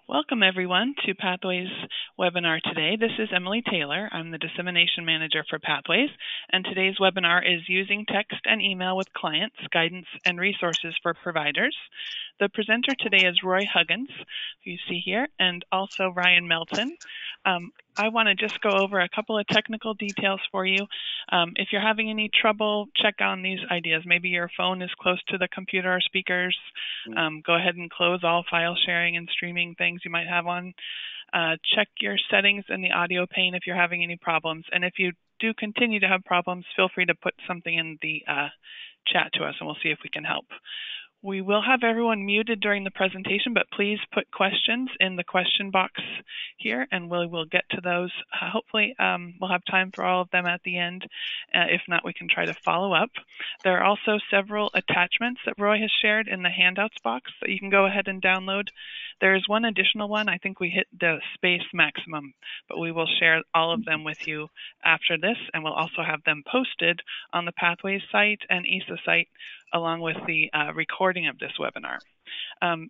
Welcome everyone to Pathways webinar today. This is Emily Taylor. I'm the Dissemination Manager for Pathways, and today's webinar is Using Text and Email with Clients, Guidance and Resources for Providers. The presenter today is Roy Huggins, who you see here, and also Ryan Melton. I want to just go over a couple of technical details for you. If you're having any trouble, check on these ideas. Maybe your phone is close to the computer or speakers. Go ahead and close all file sharing and streaming things you might have on. Check your settings in the audio pane if you're having any problems. And if you do continue to have problems, feel free to put something in the chat to us and we'll see if we can help. We will have everyone muted during the presentation, but please put questions in the question box here, and we will get to those. Hopefully, we'll have time for all of them at the end. If not, we can try to follow up. There are also several attachments that Roy has shared in the handouts box that you can go ahead and download. There is one additional one. I think we hit the space maximum, but we will share all of them with you after this, and we'll also have them posted on the Pathways site and ESA site along with the recording of this webinar.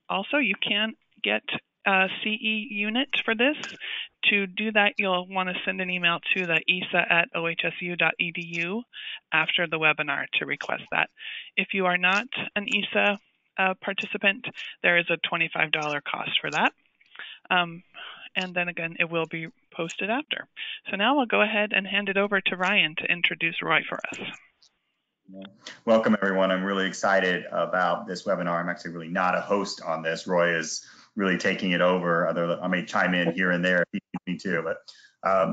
Also, you can get a CE unit for this. To do that, you'll want to send an email to the esa@ohsu.edu after the webinar to request that. If you are not an ESA participant, there is a $25 cost for that. And then again, it will be posted after. So now we'll go ahead and hand it over to Ryan to introduce Roy for us. Welcome, everyone. I'm really excited about this webinar. I'm actually really not a host on this. Roy is really taking it over. I may chime in here and there if you need me to, but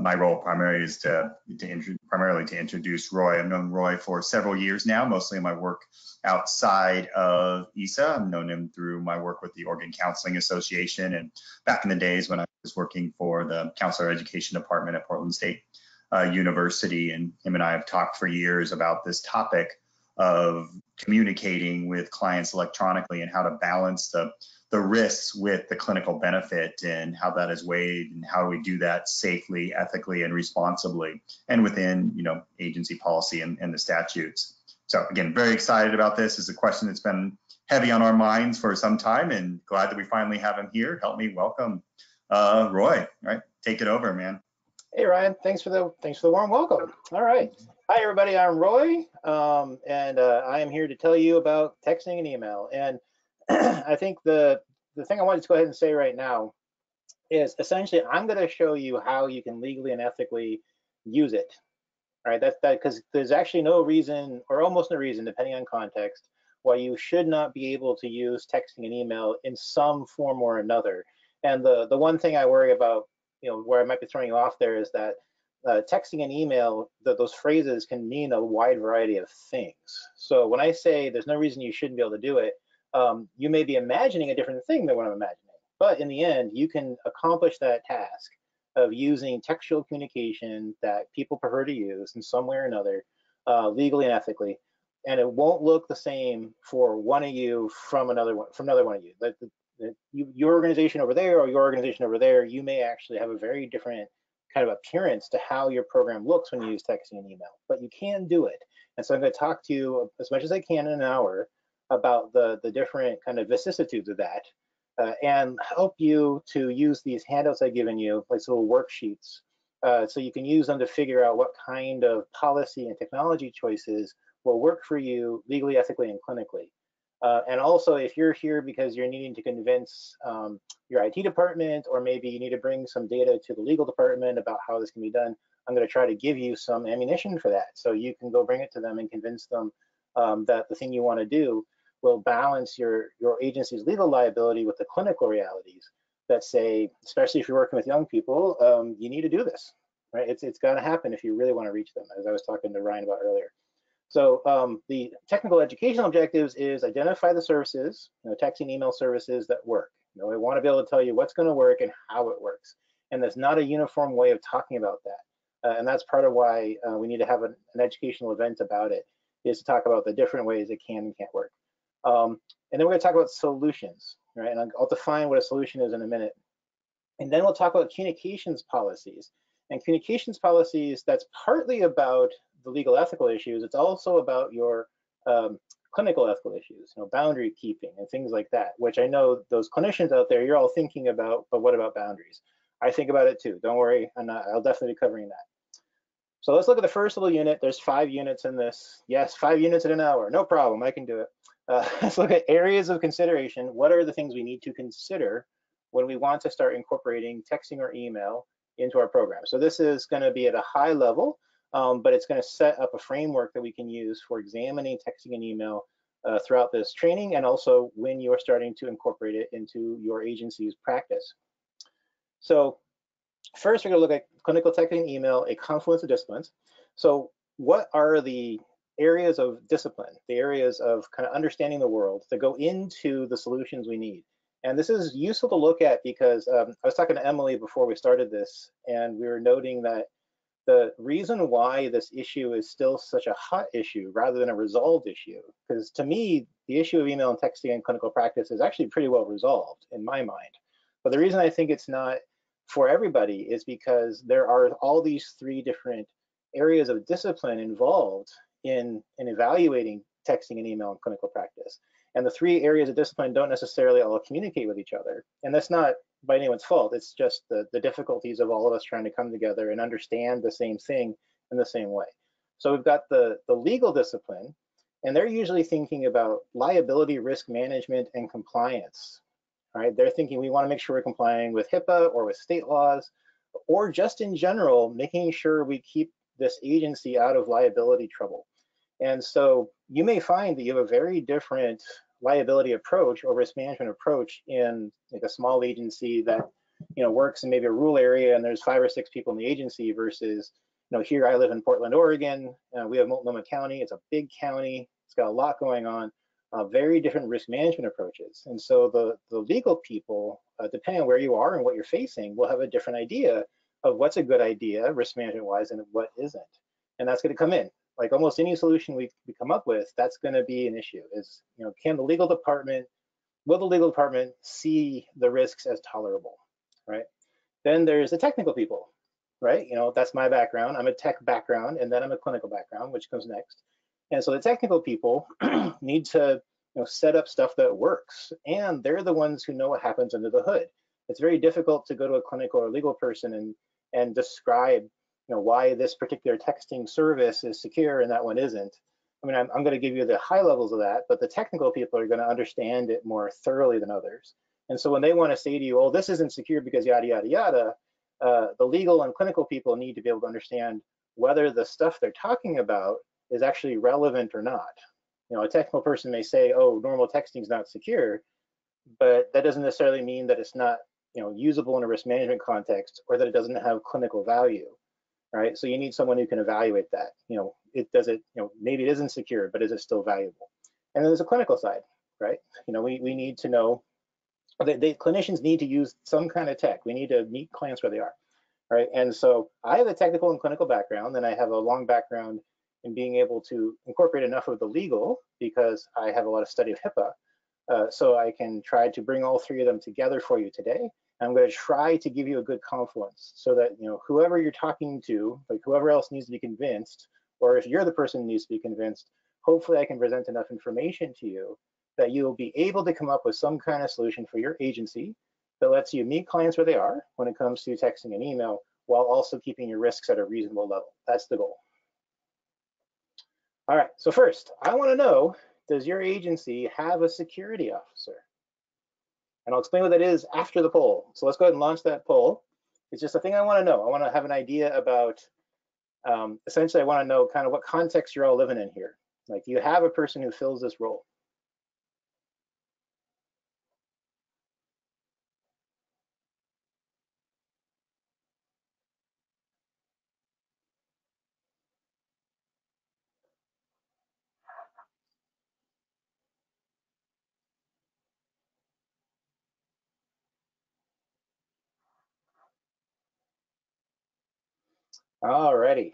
my role primarily is to introduce Roy. I've known Roy for several years now, mostly in my work outside of ESA. I've known him through my work with the Oregon Counseling Association and back in the days when I was working for the Counselor Education Department at Portland State University, and him and I have talked for years about this topic of communicating with clients electronically and how to balance the risks with the clinical benefit and how that is weighed and how we do that safely, ethically, and responsibly, and within agency policy and the statutes. So again, very excited about this. It's a question that's been heavy on our minds for some time, and glad that we finally have him here. Help me welcome Roy. All right, take it over, man. Hey Ryan, thanks for the warm welcome. All right, hi everybody, I'm Roy, and I am here to tell you about texting and email. And I think the thing I wanted to go ahead and say right now is essentially I'm going to show you how you can legally and ethically use it. All right, that's because there's actually no reason, or almost no reason, depending on context, why you should not be able to use texting and email in some form or another. And the one thing I worry about, where I might be throwing you off there, is that texting and email, those phrases can mean a wide variety of things. So when I say there's no reason you shouldn't be able to do it, you may be imagining a different thing than what I'm imagining. But in the end, you can accomplish that task of using textual communication that people prefer to use in some way or another, legally and ethically, and it won't look the same for one of you from another one of you. Your organization over there or your organization over there, you may actually have a very different kind of appearance to how your program looks when you use texting and email, but you can do it. And so I'm going to talk to you as much as I can in an hour about the different kind of vicissitudes of that, and help you to use these handouts I've given you, like little worksheets, so you can use them to figure out what kind of policy and technology choices will work for you legally, ethically, and clinically. And also, if you're here because you're needing to convince your IT department, or maybe you need to bring some data to the legal department about how this can be done, I'm going to try to give you some ammunition for that, so you can go bring it to them and convince them that the thing you want to do will balance your agency's legal liability with the clinical realities that say, especially if you're working with young people, you need to do this, right? It's going to happen if you really want to reach them, as I was talking to Ryan about earlier. So the technical educational objectives is identify the services, texting, email services that work. We want to be able to tell you what's going to work and how it works. And there's not a uniform way of talking about that. And that's part of why we need to have an educational event about it, is to talk about the different ways it can and can't work. And then we're going to talk about solutions, right? And I'll define what a solution is in a minute. And then we'll talk about communications policies. And communications policies, that's partly about the legal ethical issues. It's also about your clinical ethical issues, boundary keeping and things like that, which I know those clinicians out there, you're all thinking about, but what about boundaries? I think about it too. Don't worry, I'll definitely be covering that. So let's look at the first little unit. There's 5 units in this. Yes, 5 units in an hour. No problem. I can do it. Let's look at areas of consideration. What are the things we need to consider when we want to start incorporating texting or email into our program? So this is going to be at a high level, but it's going to set up a framework that we can use for examining texting and email throughout this training, and also when you're starting to incorporate it into your agency's practice. So first, we're going to look at clinical texting and email, a confluence of disciplines. So what are the areas of discipline, the areas of kind of understanding the world that go into the solutions we need? And this is useful to look at because I was talking to Emily before we started this, and we were noting that the reason why this issue is still such a hot issue rather than a resolved issue, because to me, the issue of email and texting in clinical practice is actually pretty well resolved in my mind. But the reason I think it's not for everybody is because there are all these 3 different areas of discipline involved in evaluating texting and email in clinical practice. And the 3 areas of discipline don't necessarily all communicate with each other. And that's not by anyone's fault. It's just the difficulties of all of us trying to come together and understand the same thing in the same way. So we've got the legal discipline, and they're usually thinking about liability, risk management, and compliance. Right? They're thinking we want to make sure we're complying with Hipaa or with state laws, or just in general, making sure we keep this agency out of liability trouble. And so you may find that you have a very different liability approach or risk management approach in like a small agency that works in maybe a rural area and there's 5 or 6 people in the agency versus here I live in Portland, Oregon. We have Multnomah County. It's a big county. It's got a lot going on. Very different risk management approaches. And so the legal people, depending on where you are and what you're facing, will have a different idea of what's a good idea risk management wise and what isn't. And that's going to come in. Like almost any solution we come up with, that's going to be an issue is, will the legal department see the risks as tolerable, right? Then there's the technical people, right? That's my background. I'm a tech background, and then I'm a clinical background, which comes next. And so the technical people need to set up stuff that works, and they're the ones who know what happens under the hood. It's very difficult to go to a clinical or legal person and describe why this particular texting service is secure and that one isn't. I mean, I'm going to give you the high levels of that, but the technical people are going to understand it more thoroughly than others. And so when they want to say to you, oh, this isn't secure because yada, yada, yada, the legal and clinical people need to be able to understand whether the stuff they're talking about is actually relevant or not. A technical person may say, oh, normal texting is not secure, but that doesn't necessarily mean that it's not usable in a risk management context or that it doesn't have clinical value, right? So you need someone who can evaluate that. Maybe it isn't secure, but is it still valuable? And then there's a clinical side, right? We need to know that clinicians need to use some kind of tech. We need to meet clients where they are, right? And so I have a technical and clinical background, and I have a long background in being able to incorporate enough of the legal because I have a lot of study of Hipaa. So I can try to bring all 3 of them together for you today. I'm going to try to give you a good confluence so that whoever you're talking to, like whoever else needs to be convinced, or if you're the person who needs to be convinced, hopefully I can present enough information to you that you'll be able to come up with some kind of solution for your agency that lets you meet clients where they are when it comes to texting and email, while also keeping your risks at a reasonable level. That's the goal. All right, so first, I want to know, does your agency have a security officer? And I'll explain what that is after the poll. So let's go ahead and launch that poll. It's just a thing I want to know. I want to have an idea about, essentially, I want to know kind of what context you're all living in here. Like, do you have a person who fills this role? Alrighty.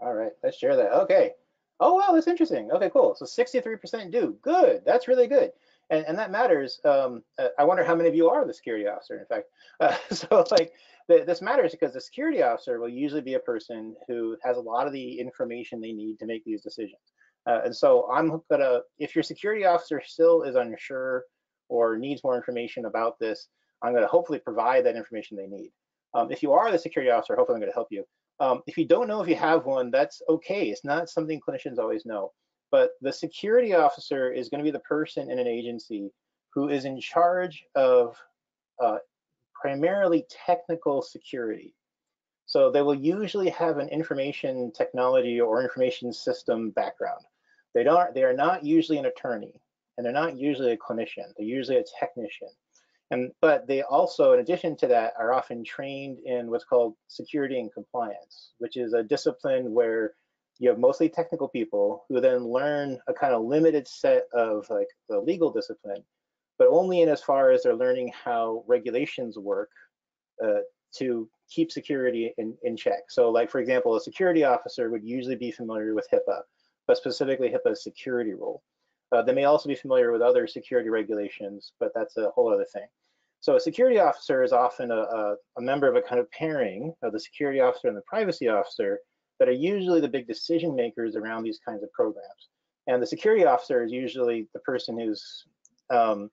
All right, let's share that. Okay. Oh, wow, that's interesting. Okay, cool. So 63% do. Good. That's really good. And that matters. I wonder how many of you are the security officer, in fact. So like this matters because the security officer will usually be a person who has a lot of the information they need to make these decisions. And so I'm gonna, if your security officer still is unsure or needs more information about this, I'm gonna hopefully provide that information they need. If you are the security officer, hopefully I'm gonna help you. If you don't know if you have one, that's okay. It's not something clinicians always know. But the security officer is going to be the person in an agency who is in charge of primarily technical security. So they will usually have an information technology or information system background. They are not usually an attorney, and they're not usually a clinician. They're usually a technician. But they also, in addition to that, are often trained in what's called security and compliance, which is a discipline where you have mostly technical people who then learn a kind of limited set of like the legal discipline, but only in as far as they're learning how regulations work to keep security in check. So like, for example, a security officer would usually be familiar with Hipaa, but specifically Hipaa's security rule. They may also be familiar with other security regulations, but that's a whole other thing. So a security officer is often a member of a kind of pairing of the security officer and the privacy officer that are usually the big decision makers around these kinds of programs. And the security officer is usually the person who's kind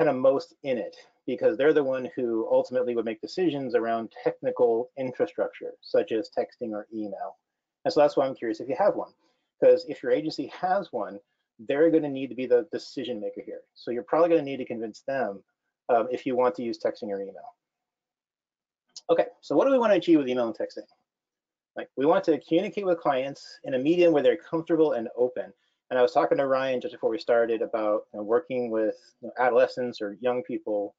of most in it, because they're the one who ultimately would make decisions around technical infrastructure, such as texting or email. And so that's why I'm curious if you have one, because if your agency has one, they're going to need to be the decision maker here. So you're probably going to need to convince them if you want to use texting or email. Okay, so what do we want to achieve with email and texting? Like, we want to communicate with clients in a medium where they're comfortable and open. And I was talking to Ryan just before we started about working with adolescents or young people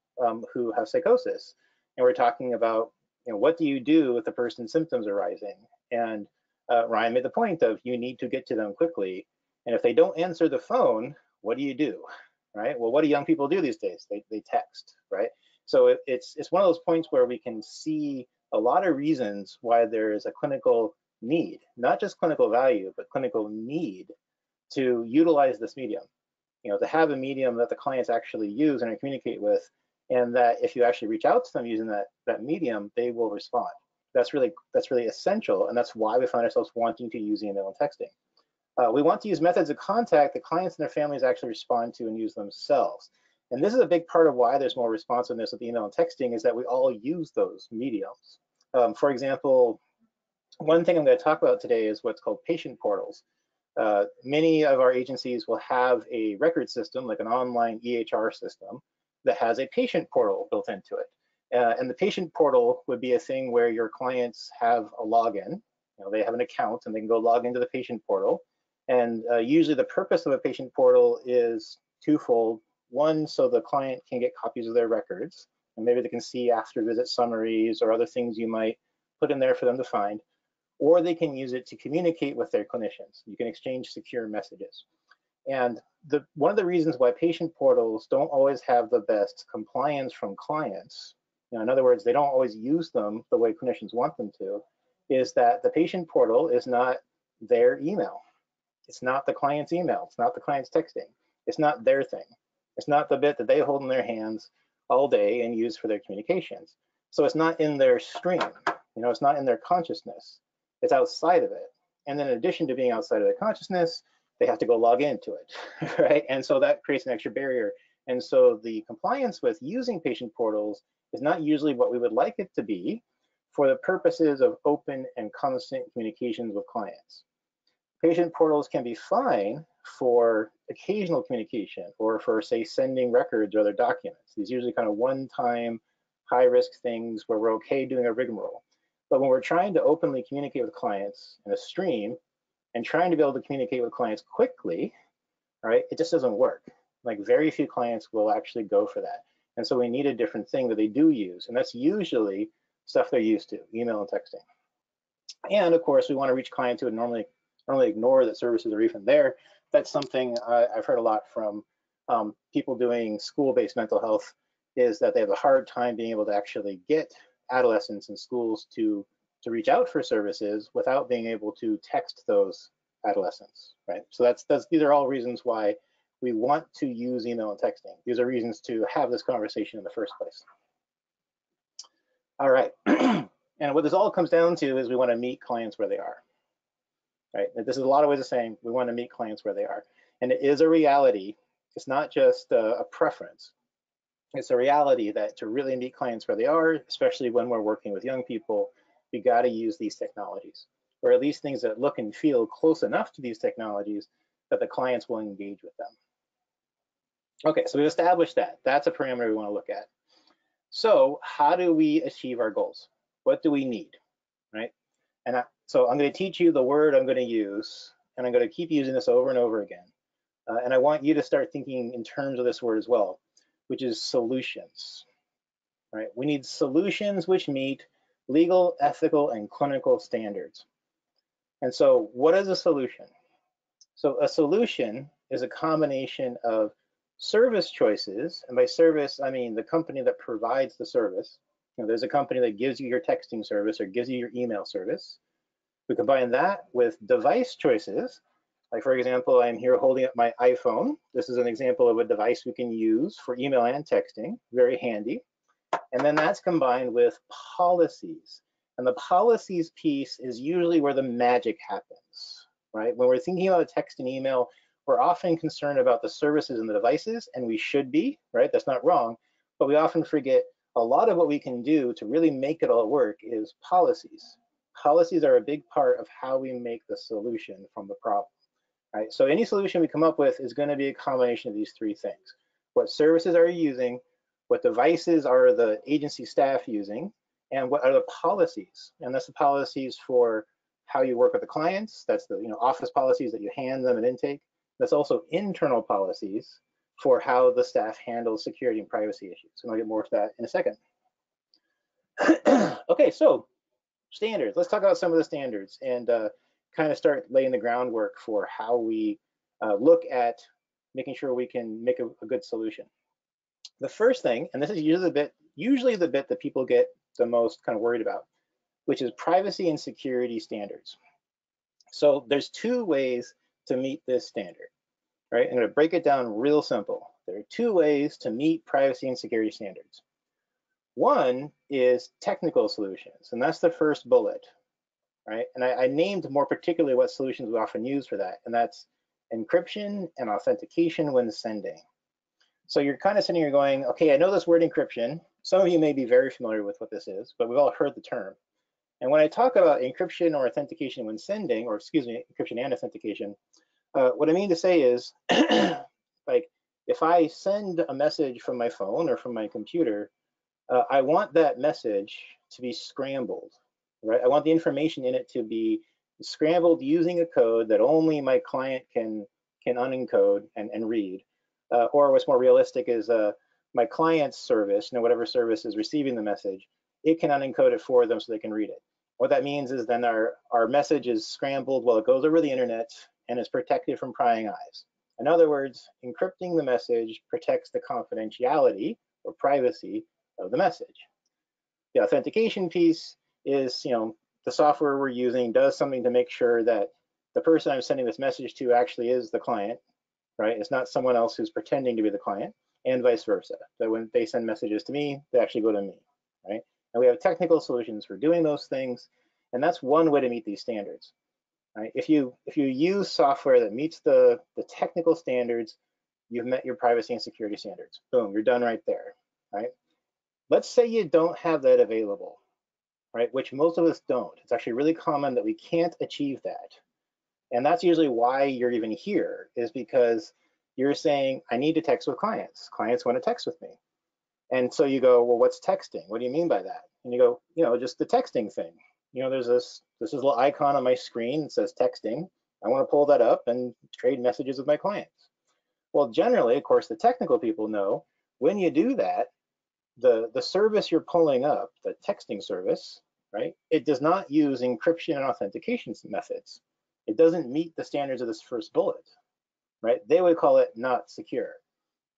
who have psychosis. And we're talking about, what do you do if the person's symptoms are rising? And Ryan made the point of you need to get to them quickly. And if they don't answer the phone, what do you do, right? Well, what do young people do these days? They text, right? So it's one of those points where we can see a lot of reasons why there is a clinical need, not just clinical value, but clinical need to utilize this medium, to have a medium that the clients actually use and communicate with, and that if you actually reach out to them using that medium, they will respond. That's really essential, and that's why we find ourselves wanting to use email and texting. We want to use methods of contact that clients and their families actually respond to and use themselves. And this is a big part of why there's more responsiveness with email and texting, is that we all use those mediums. For example, one thing I'm going to talk about today is what's called patient portals. Many of our agencies will have a record system, like an online EHR system, that has a patient portal built into it. And the patient portal would be a thing where your clients have a login. They have an account and they can go log into the patient portal. And usually the purpose of a patient portal is twofold. One, so the client can get copies of their records, and maybe they can see after visit summaries or other things you might put in there for them to find, or they can use it to communicate with their clinicians. You can exchange secure messages. And one of the reasons why patient portals don't always have the best compliance from clients, in other words, they don't always use them the way clinicians want them to, is that the patient portal is not their email. It's not the client's email. It's not the client's texting. It's not their thing. It's not the bit that they hold in their hands all day and use for their communications. So it's not in their stream. It's not in their consciousness. It's outside of it. And then in addition to being outside of their consciousness, they have to go log into it, right? And so that creates an extra barrier. And so the compliance with using patient portals is not usually what we would like it to be for the purposes of open and constant communications with clients. Patient portals can be fine for occasional communication or for, say, sending records or other documents. These usually kind of one-time, high-risk things where we're okay doing a rigmarole. But when we're trying to openly communicate with clients in a stream and trying to be able to communicate with clients quickly, right, it just doesn't work. Like, very few clients will actually go for that. And so we need a different thing that they do use, and that's usually stuff they're used to, email and texting. And of course, we want to reach clients who would normally ignore that services are even there. That's something I've heard a lot from people doing school-based mental health, is that they have a hard time being able to actually get adolescents in schools to reach out for services without being able to text those adolescents, right? So these are all reasons why we want to use email and texting. These are reasons to have this conversation in the first place. All right. And what this all comes down to is we want to meet clients where they are. Right? This is a lot of ways of saying we want to meet clients where they are. And it is a reality. It's not just a preference. It's a reality that to really meet clients where they are, especially when we're working with young people, we got to use these technologies, or at least things that look and feel close enough to these technologies that the clients will engage with them. Okay, so we've established that. That's a parameter we want to look at. So how do we achieve our goals? What do we need, right? And so I'm going to teach you the word I'm going to use, and I'm going to keep using this over and over again. And I want you to start thinking in terms of this word as well, which is solutions, right? We need solutions which meet legal, ethical, and clinical standards. And so what is a solution? So a solution is a combination of service choices, and by service, I mean the company that provides the service. You know, there's a company that gives you your texting service or gives you your email service. We combine that with device choices. Like for example, I'm here holding up my iPhone. This is an example of a device we can use for email and texting, very handy. And then that's combined with policies. And the policies piece is usually where the magic happens, right? When we're thinking about text and email, we're often concerned about the services and the devices, and we should be, right? That's not wrong, but we often forget a lot of what we can do to really make it all work is policies. Policies are a big part of how we make the solution from the problem, right? So any solution we come up with is going to be a combination of these three things. What services are you using? What devices are the agency staff using? And what are the policies? And that's the policies for how you work with the clients. That's the office policies that you hand them at intake. That's also internal policies for how the staff handles security and privacy issues. And I'll get more to that in a second. Okay, so standards. Let's talk about some of the standards and kind of start laying the groundwork for how we look at making sure we can make a good solution. The first thing, and this is usually the bit that people get the most kind of worried about, which is privacy and security standards. So there's two ways to meet this standard, right? I'm going to break it down real simple. There are two ways to meet privacy and security standards. One is technical solutions, and that's the first bullet, right? And I named more particularly what solutions we often use for that, and that's encryption and authentication when sending. So you're kind of sitting here going, okay, I know this word encryption. Some of you may be very familiar with what this is, but we've all heard the term. And when I talk about encryption or authentication when sending, or excuse me, encryption and authentication, what I mean to say is, like, if I send a message from my phone or from my computer, I want that message to be scrambled, right? I want the information in it to be scrambled using a code that only my client can unencode and read. Or what's more realistic is my client's service, whatever service is receiving the message, it can unencode it for them so they can read it. What that means is then our message is scrambled while it goes over the internet and is protected from prying eyes. In other words, encrypting the message protects the confidentiality or privacy of the message. The authentication piece is, the software we're using does something to make sure that the person I'm sending this message to actually is the client, right? It's not someone else who's pretending to be the client, and vice versa. So when they send messages to me, they actually go to me, right? And we have technical solutions for doing those things, and that's one way to meet these standards, right? If you use software that meets the technical standards, you've met your privacy and security standards. Boom, you're done right there, right? Let's say you don't have that available, right? Which most of us don't. It's actually really common that we can't achieve that. And that's usually why you're even here, is because you're saying, I need to text with clients. Clients want to text with me. And so you go, well, what's texting? What do you mean by that? And you go, just the texting thing. There's this little icon on my screen that says texting. I want to pull that up and trade messages with my clients. Well, generally, of course, the technical people know when you do that, the service you're pulling up, the texting service, right? It does not use encryption and authentication methods. It doesn't meet the standards of this first bullet, right? They would call it not secure,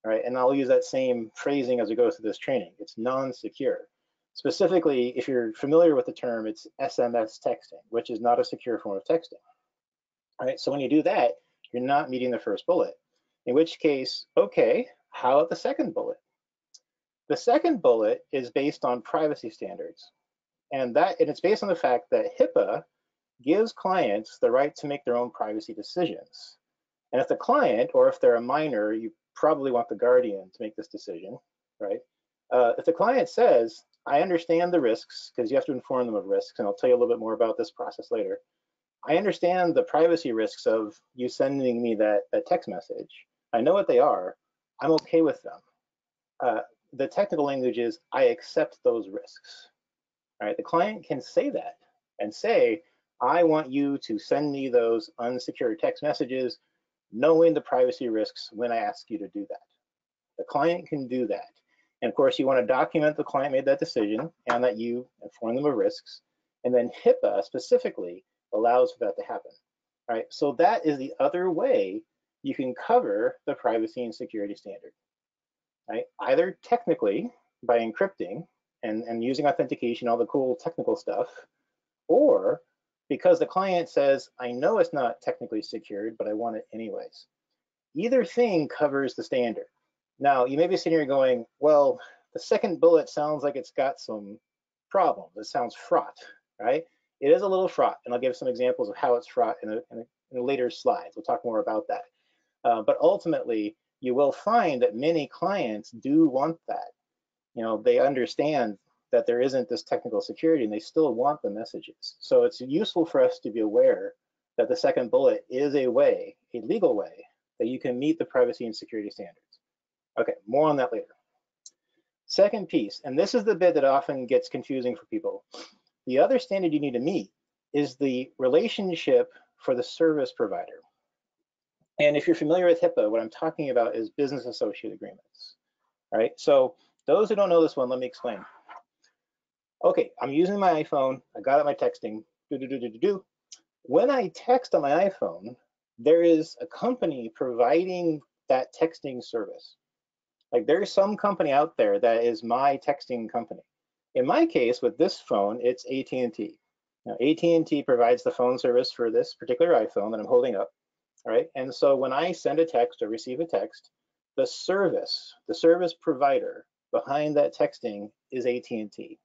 right? And I'll use that same phrasing as we go through this training. It's non-secure. Specifically, if you're familiar with the term, it's SMS texting, which is not a secure form of texting, right? So when you do that, you're not meeting the first bullet. In which case, okay, how about the second bullet? The second bullet is based on privacy standards. And it's based on the fact that HIPAA gives clients the right to make their own privacy decisions. And if the client, or if they're a minor, you probably want the guardian to make this decision, right? If the client says, I understand the risks, because you have to inform them of risks, and I'll tell you a little bit more about this process later. I understand the privacy risks of you sending me that text message. I know what they are. I'm okay with them. The technical language is, I accept those risks. All right, the client can say that and say, I want you to send me those unsecured text messages, knowing the privacy risks when I ask you to do that. The client can do that. And of course, you want to document the client made that decision and that you inform them of risks. And then HIPAA specifically allows for that to happen. All right, so that is the other way you can cover the privacy and security standard. Right? Either technically by encrypting and using authentication, all the cool technical stuff, or because the client says, I know it's not technically secured, but I want it anyways. Either thing covers the standard. Now, you may be sitting here going, well, the second bullet sounds like it's got some problems. It sounds fraught, right? It is a little fraught, and I'll give some examples of how it's fraught in a later slides. We'll talk more about that. But ultimately, you will find that many clients do want that. You know, they understand that there isn't this technical security and they still want the messages. So it's useful for us to be aware that the second bullet is a way, a legal way, that you can meet the privacy and security standards. Okay, more on that later. Second piece, and this is the bit that often gets confusing for people. The other standard you need to meet is the relationship for the service provider. And if you're familiar with HIPAA, what I'm talking about is business associate agreements. All right, so those who don't know this one, let me explain. Okay, I'm using my iPhone. I got out my texting. When I text on my iPhone, there is a company providing that texting service. Like there's some company out there that is my texting company. In my case, with this phone, it's AT&T. Now, AT&T provides the phone service for this particular iPhone that I'm holding up, right? And so when I send a text or receive a text, the service provider behind that texting is AT&T,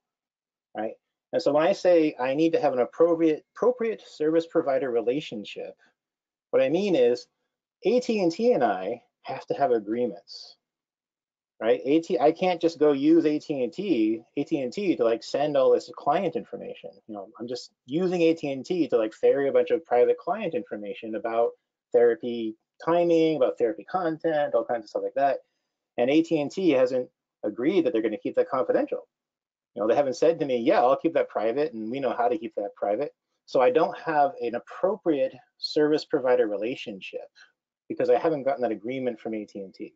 right? And so when I say I need to have an appropriate service provider relationship, what I mean is AT&T and I have to have agreements, right? I can't just go use AT&T to like send all this client information. You know, I'm just using AT&T to like ferry a bunch of private client information about therapy timing, about therapy content, all kinds of stuff like that. And AT&T hasn't agreed that they're going to keep that confidential. You know, they haven't said to me, yeah, I'll keep that private, and we know how to keep that private. So I don't have an appropriate service provider relationship because I haven't gotten that agreement from AT&T.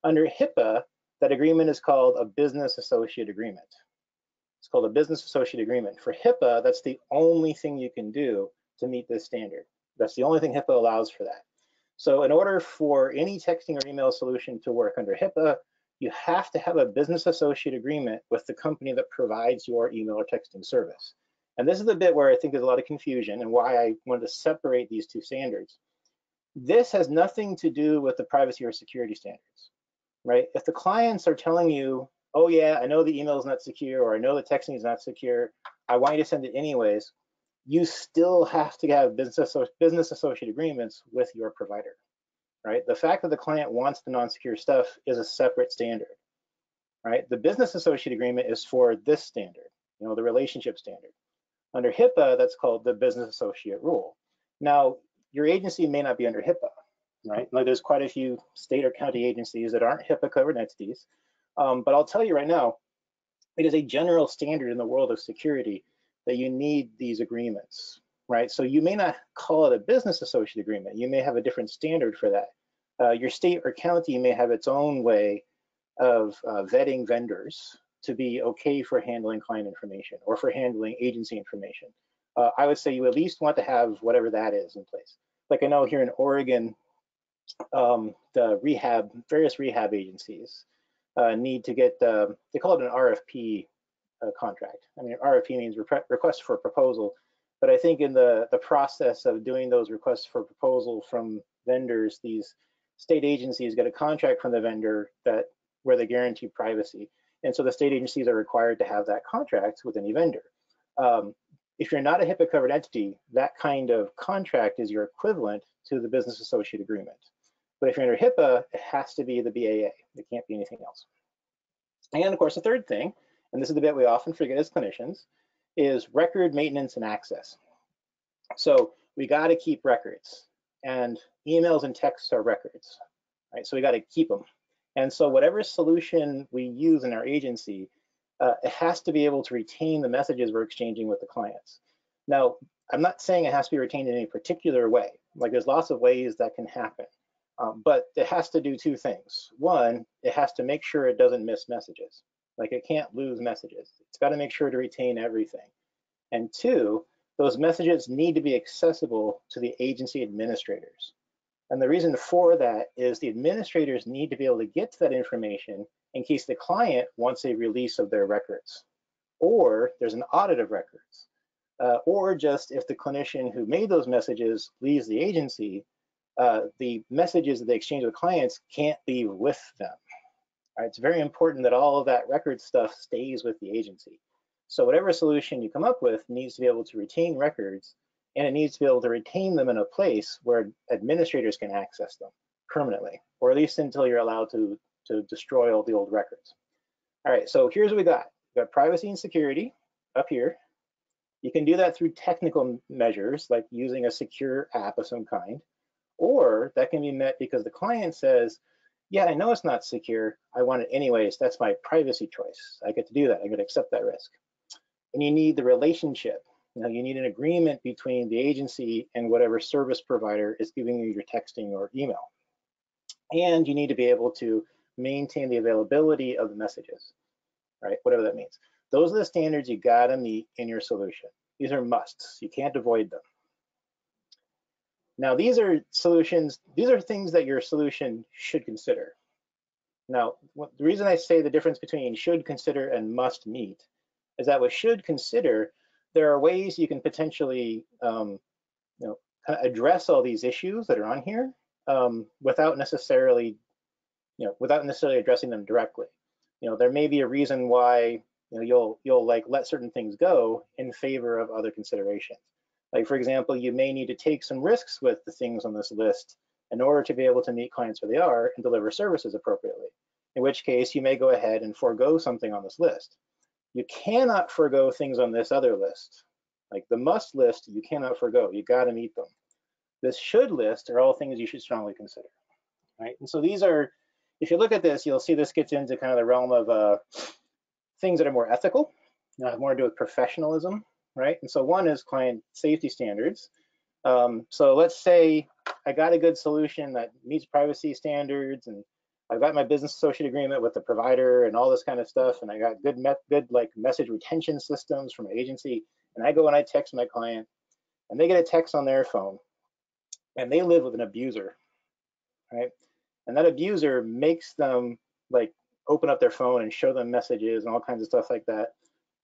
Under HIPAA, that agreement is called a business associate agreement. It's called a business associate agreement. For HIPAA, that's the only thing you can do to meet this standard. That's the only thing HIPAA allows for that. So in order for any texting or email solution to work under HIPAA, you have to have a business associate agreement with the company that provides your email or texting service. And this is the bit where I think there's a lot of confusion and why I wanted to separate these two standards. This has nothing to do with the privacy or security standards, right? If the clients are telling you, oh yeah, I know the email is not secure, or I know the texting is not secure, I want you to send it anyways, you still have to have business associate agreements with your provider, right? The fact that the client wants the non-secure stuff is a separate standard, right? The business associate agreement is for this standard, you know, the relationship standard. Under HIPAA, that's called the business associate rule. Now, your agency may not be under HIPAA, right? Like there's quite a few state or county agencies that aren't HIPAA covered entities, but I'll tell you right now, it is a general standard in the world of security that you need these agreements, right? So you may not call it a business associate agreement. You may have a different standard for that. Your state or county may have its own way of vetting vendors to be okay for handling client information or for handling agency information. I would say you at least want to have whatever that is in place. Like I know here in Oregon, the various rehab agencies need to get, they call it an RFP contract. I mean, RFP means request for proposal, but I think in the process of doing those requests for proposal from vendors, these state agencies get a contract from the vendor where they guarantee privacy. And so the state agencies are required to have that contract with any vendor. If you're not a HIPAA covered entity, that kind of contract is your equivalent to the business associate agreement. But if you're under HIPAA, it has to be the BAA. It can't be anything else. And of course, the third thing, and this is the bit we often forget as clinicians, is record maintenance and access. So we got to keep records, and emails and texts are records, right? So we got to keep them. And so whatever solution we use in our agency, it has to be able to retain the messages we're exchanging with the clients. Now, I'm not saying it has to be retained in any particular way. Like, there's lots of ways that can happen, but it has to do two things. One, it has to make sure it doesn't miss messages. Like, it can't lose messages. It's got to make sure to retain everything. And two, those messages need to be accessible to the agency administrators. And the reason for that is the administrators need to be able to get to that information in case the client wants a release of their records, or there's an audit of records, or just if the clinician who made those messages leaves the agency, the messages that they exchange with clients can't be with them. All right, it's very important that all of that record stuff stays with the agency. So whatever solution you come up with needs to be able to retain records, and it needs to be able to retain them in a place where administrators can access them permanently, or at least until you're allowed to destroy all the old records. All right, so here's what we got. We've got privacy and security up here. You can do that through technical measures, like using a secure app of some kind, or that can be met because the client says, yeah, I know it's not secure, I want it anyways, that's my privacy choice. I get to do that, I get to accept that risk. And you need the relationship. Now, you need an agreement between the agency and whatever service provider is giving you your texting or email. And you need to be able to maintain the availability of the messages, right? Whatever that means. Those are the standards you gotta meet in your solution. These are musts, you can't avoid them. Now, these are solutions, these are things that your solution should consider. Now, the reason I say the difference between should consider and must meet is that with should consider, there are ways you can potentially kind of address all these issues that are on here without necessarily addressing them directly. There may be a reason why you'll like let certain things go in favor of other considerations. Like, for example, you may need to take some risks with the things on this list in order to be able to meet clients where they are and deliver services appropriately, in which case you may go ahead and forego something on this list. You cannot forego things on this other list. Like the must list, you cannot forego, you gotta meet them. This should list are all things you should strongly consider, right? And so these are, if you look at this, you'll see this gets into kind of the realm of things that are more ethical, have more to do with professionalism, right? And so one is client safety standards. So let's say I got a good solution that meets privacy standards, and I've got my business associate agreement with the provider and all this kind of stuff, and I got good like message retention systems from my agency, and I go and I text my client, and they get a text on their phone, and they live with an abuser, right? And that abuser makes them like open up their phone and show them messages and all kinds of stuff like that.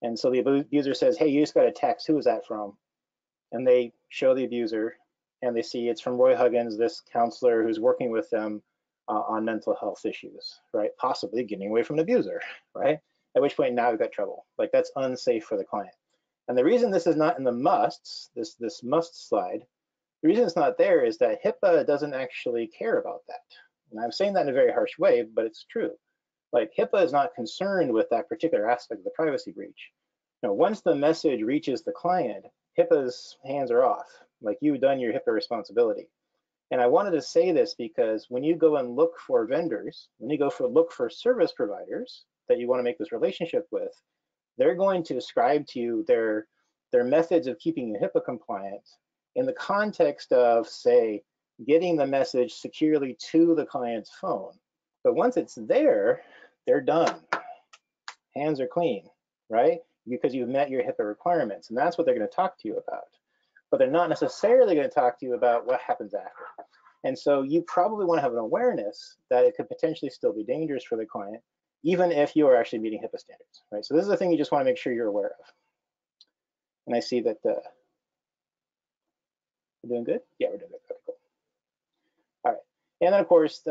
And so the abuser says, hey, you just got a text, who is that from? And they show the abuser, and they see it's from Roy Huggins, this counselor who's working with them on mental health issues, right? Possibly getting away from an abuser, right? At which point now we've got trouble. Like, that's unsafe for the client. And the reason this is not in the musts, this must slide, the reason it's not there is that HIPAA doesn't actually care about that. And I'm saying that in a very harsh way, but it's true. Like, HIPAA is not concerned with that particular aspect of the privacy breach. Once the message reaches the client, HIPAA's hands are off. Like, you've done your HIPAA responsibility. And I wanted to say this because when you go and look for vendors, when you go look for service providers that you want to make this relationship with, they're going to ascribe to you their methods of keeping you HIPAA compliant in the context of, say, getting the message securely to the client's phone. But once it's there, they're done. Hands are clean, right? Because you've met your HIPAA requirements, and that's what they're going to talk to you about. But they're not necessarily going to talk to you about what happens after. And so you probably want to have an awareness that it could potentially still be dangerous for the client, even if you are actually meeting HIPAA standards, right? So this is the thing you just want to make sure you're aware of. And I see that we're doing good? Yeah, we're doing good. Okay, cool. All right. And then of course,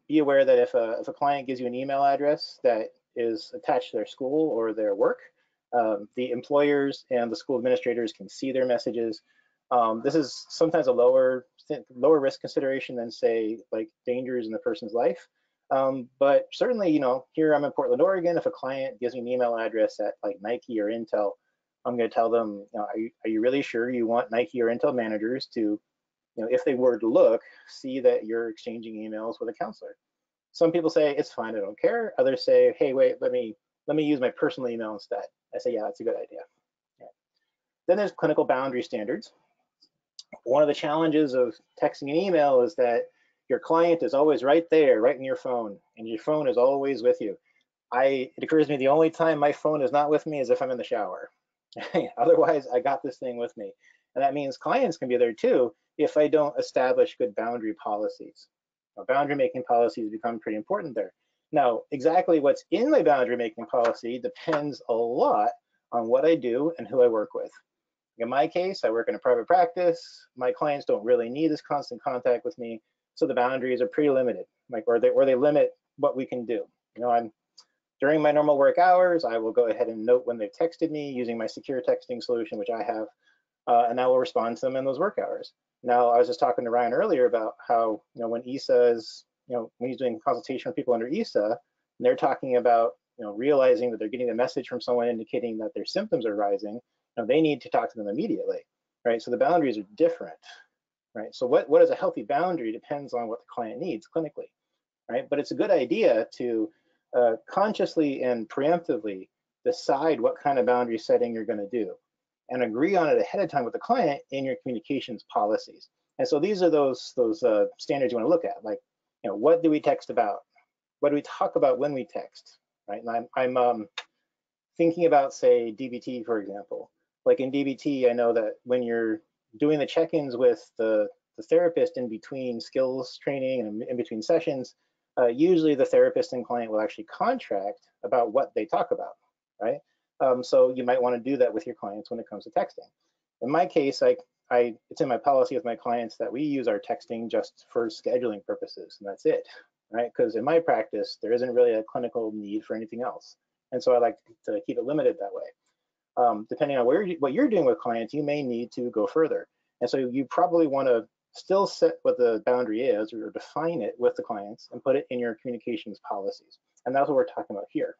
be aware that if a client gives you an email address that is attached to their school or their work, the employers and the school administrators can see their messages. This is sometimes a lower risk consideration than, say, like dangers in the person's life. But certainly, here I'm in Portland, Oregon. If a client gives me an email address at like Nike or Intel, I'm going to tell them, are you really sure you want Nike or Intel managers to, if they were to look, see that you're exchanging emails with a counselor? Some people say it's fine, I don't care. Others say, hey, wait, let me use my personal email instead. I say, yeah, that's a good idea. Yeah. Then there's clinical boundary standards. One of the challenges of texting and email is that your client is always right there, right in your phone, and your phone is always with you. It occurs to me the only time my phone is not with me is if I'm in the shower. Otherwise, I got this thing with me. And that means clients can be there too if I don't establish good boundary policies. Boundary making policies become pretty important there. Now, exactly what's in my boundary making policy depends a lot on what I do and who I work with. In my case, I work in a private practice. My clients don't really need this constant contact with me, so the boundaries are pretty limited, or they limit what we can do. During my normal work hours, I will go ahead and note when they've texted me using my secure texting solution, which I have, and I will respond to them in those work hours. Now, I was just talking to Ryan earlier about how, when ESA is, when he's doing consultation with people under ESA, and they're talking about, realizing that they're getting a message from someone indicating that their symptoms are rising, they need to talk to them immediately, right? So the boundaries are different, right? So what is a healthy boundary depends on what the client needs clinically, right? But it's a good idea to consciously and preemptively decide what kind of boundary setting you're going to do and agree on it ahead of time with the client in your communications policies. And so these are those standards you want to look at, like, what do we text about? What do we talk about when we text, right? And I'm thinking about, say, DBT, for example. Like in DBT, I know that when you're doing the check-ins with the therapist in between skills training and in between sessions, usually the therapist and client will actually contract about what they talk about, right? So you might want to do that with your clients when it comes to texting. In my case, it's in my policy with my clients that we use our texting just for scheduling purposes, and that's it, right? Because in my practice, there isn't really a clinical need for anything else. And so I like to keep it limited that way. Depending on what you're doing with clients, you may need to go further. And so you probably want to still set what the boundary is or define it with the clients and put it in your communications policies. And that's what we're talking about here.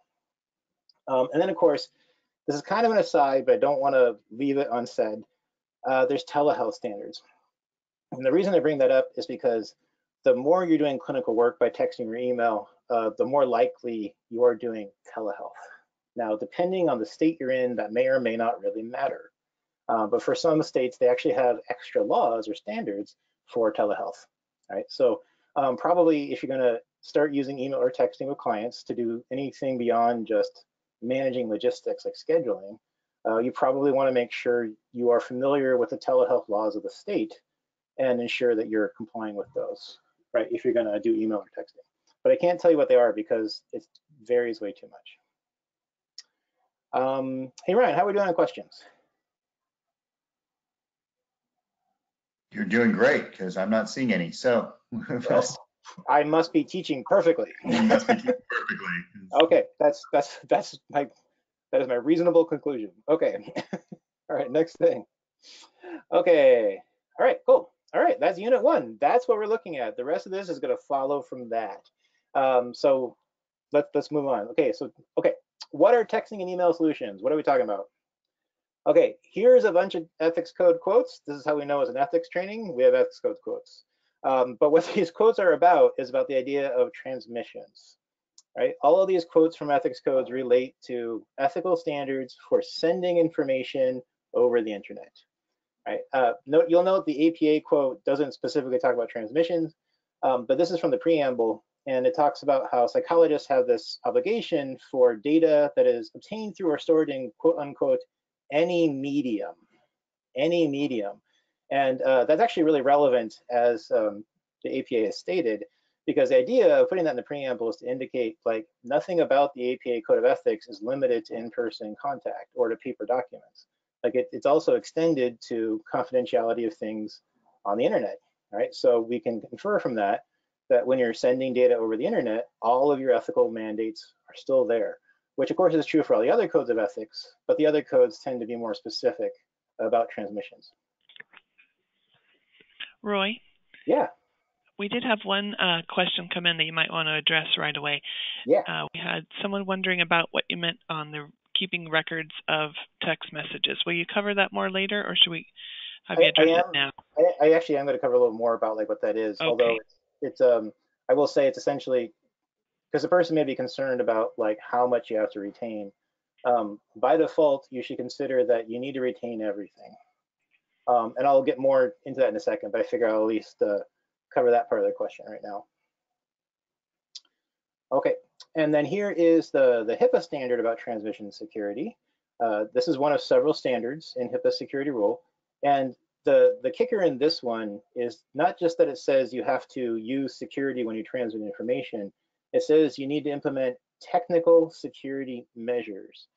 And then, of course, this is kind of an aside, but I don't want to leave it unsaid. There's telehealth standards. And the reason I bring that up is because the more you're doing clinical work by texting or email, the more likely you are doing telehealth. Now, depending on the state you're in, that may or may not really matter. But for some states, they actually have extra laws or standards for telehealth, right? So probably if you're going to start using email or texting with clients to do anything beyond just managing logistics like scheduling, you probably want to make sure you are familiar with the telehealth laws of the state and ensure that you're complying with those, right? If you're going to do email or texting. But I can't tell you what they are because it varies way too much. Hey, Ryan, how are we doing on questions? You're doing great because I'm not seeing any. So well, I must be teaching perfectly. You must be teaching perfectly. Okay, that is my reasonable conclusion. Okay. All right, next thing. Okay. All right, cool. All right, that's unit 1. That's what we're looking at. The rest of this is going to follow from that. So let's move on. Okay, what are texting and email solutions? What are we talking about? Okay, here's a bunch of ethics code quotes. This is how we know as an ethics training, we have ethics code quotes. But what these quotes are about is about the idea of transmissions, right? All of these quotes from ethics codes relate to ethical standards for sending information over the internet, right? You'll note the APA quote doesn't specifically talk about transmissions, but this is from the preamble, and it talks about how psychologists have this obligation for data that is obtained through or stored in quote unquote any medium. And that's actually really relevant as the APA has stated, because the idea of putting that in the preamble is to indicate like nothing about the APA Code of Ethics is limited to in-person contact or to paper documents. Like it's also extended to confidentiality of things on the internet, right? So we can infer from that that when you're sending data over the internet, all of your ethical mandates are still there, which of course is true for all the other codes of ethics, but the other codes tend to be more specific about transmissions. Roy? Yeah. We did have one question come in that you might want to address right away. Yeah. We had someone wondering about what you meant on the keeping records of text messages. Will you cover that more later, or should we have you address it now? I actually am going to cover a little more about like what that is. Okay. Although it's I will say it's essentially, because the person may be concerned about like how much you have to retain. By default, you should consider that you need to retain everything. And I'll get more into that in a second, but I figure I'll at least cover that part of the question right now. Okay, and then here is the Hipaa standard about transmission security. This is one of several standards in Hipaa security rule. And the kicker in this one is not just that it says you have to use security when you transmit information. It says you need to implement technical security measures.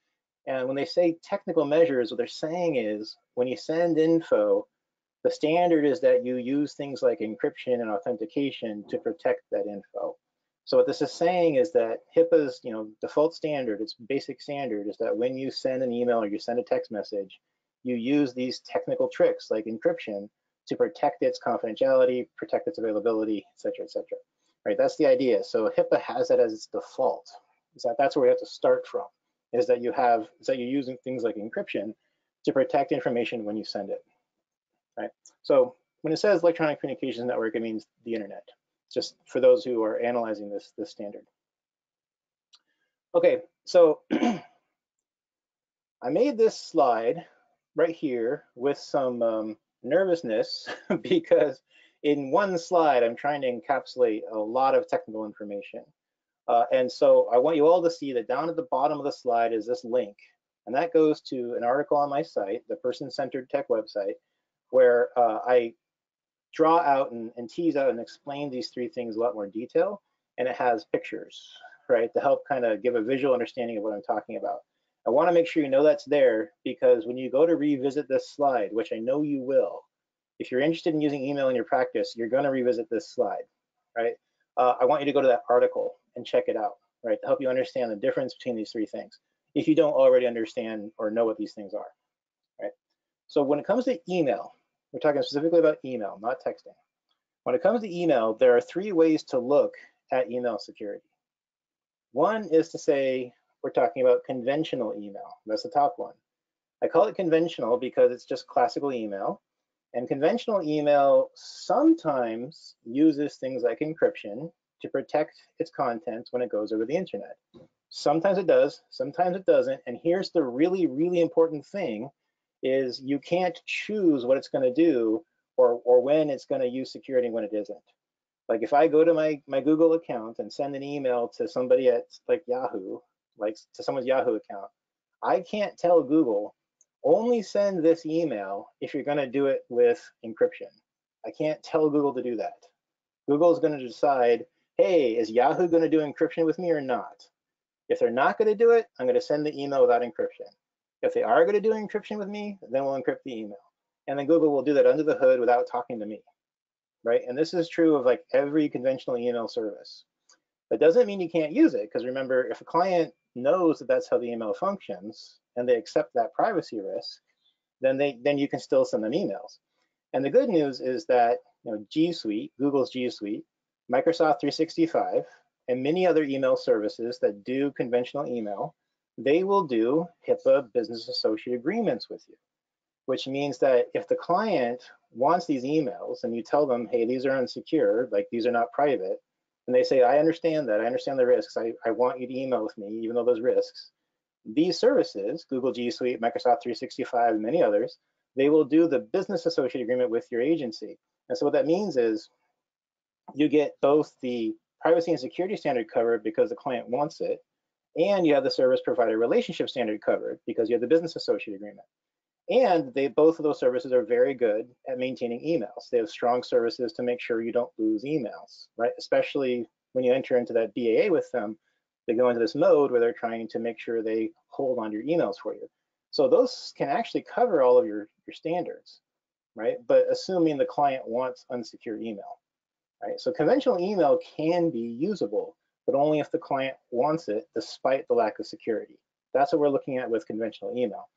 And when they say technical measures, what they're saying is when you send info, the standard is that you use things like encryption and authentication to protect that info. So what this is saying is that HIPAA's default standard, its basic standard, is that when you send an email or you send a text message, you use these technical tricks like encryption to protect its confidentiality, protect its availability, et cetera, et cetera. Right? That's the idea. So HIPAA has that as its default. That's where we have to start from. Is that you're using things like encryption to protect information when you send it, right? So when it says electronic communications network, it means the internet, just for those who are analyzing this standard. Okay, so I made this slide right here with some nervousness because in one slide, I'm trying to encapsulate a lot of technical information. And so I want you all to see that down at the bottom of the slide is this link. And that goes to an article on my site, the Person-Centered Tech website, where I draw out and tease out and explain these three things in a lot more detail. And it has pictures, right, to help kind of give a visual understanding of what I'm talking about. I want to make sure you know that's there because when you go to revisit this slide, which I know you will, if you're interested in using email in your practice, you're going to revisit this slide, right? I want you to go to that article and check it out, right, to help you understand the difference between these three things, if you don't already understand or know what these things are, right? So when it comes to email, we're talking specifically about email, not texting. When it comes to email, there are three ways to look at email security. One is to say we're talking about conventional email. That's the top one. I call it conventional because it's just classical email. And conventional email sometimes uses things like encryption to protect its content when it goes over the internet. Sometimes it does, sometimes it doesn't. And here's the really, really important thing is you can't choose what it's going to do or when it's going to use security and when it isn't. Like if I go to my Google account and send an email to somebody at like Yahoo, like to someone's Yahoo account, I can't tell Google, only send this email if you're going to do it with encryption. I can't tell Google to do that. Google is going to decide, hey, is Yahoo going to do encryption with me or not? If they're not going to do it, I'm going to send the email without encryption. If they are going to do encryption with me, then we'll encrypt the email. And then Google will do that under the hood without talking to me, right? And this is true of like every conventional email service. That doesn't mean you can't use it, because remember, if a client knows that that's how the email functions and they accept that privacy risk, then you can still send them emails. And the good news is that G Suite, Google's G Suite, Microsoft 365, and many other email services that do conventional email, they will do HIPAA business associate agreements with you, which means that if the client wants these emails and you tell them, hey, these are unsecure, like these are not private, and they say, I understand that, I understand the risks, I want you to email with me, even though those risks, these services, Google G Suite, Microsoft 365, and many others, they will do the business associate agreement with your agency. And so what that means is you get both the privacy and security standard covered because the client wants it, and you have the service provider relationship standard covered because you have the business associate agreement. And both of those services are very good at maintaining emails. They have strong services to make sure you don't lose emails, right? Especially when you enter into that BAA with them, they go into this mode where they're trying to make sure they hold on to your emails for you. So those can actually cover all of your standards, right? But assuming the client wants unsecured email, right? So conventional email can be usable, but only if the client wants it, despite the lack of security. That's what we're looking at with conventional email.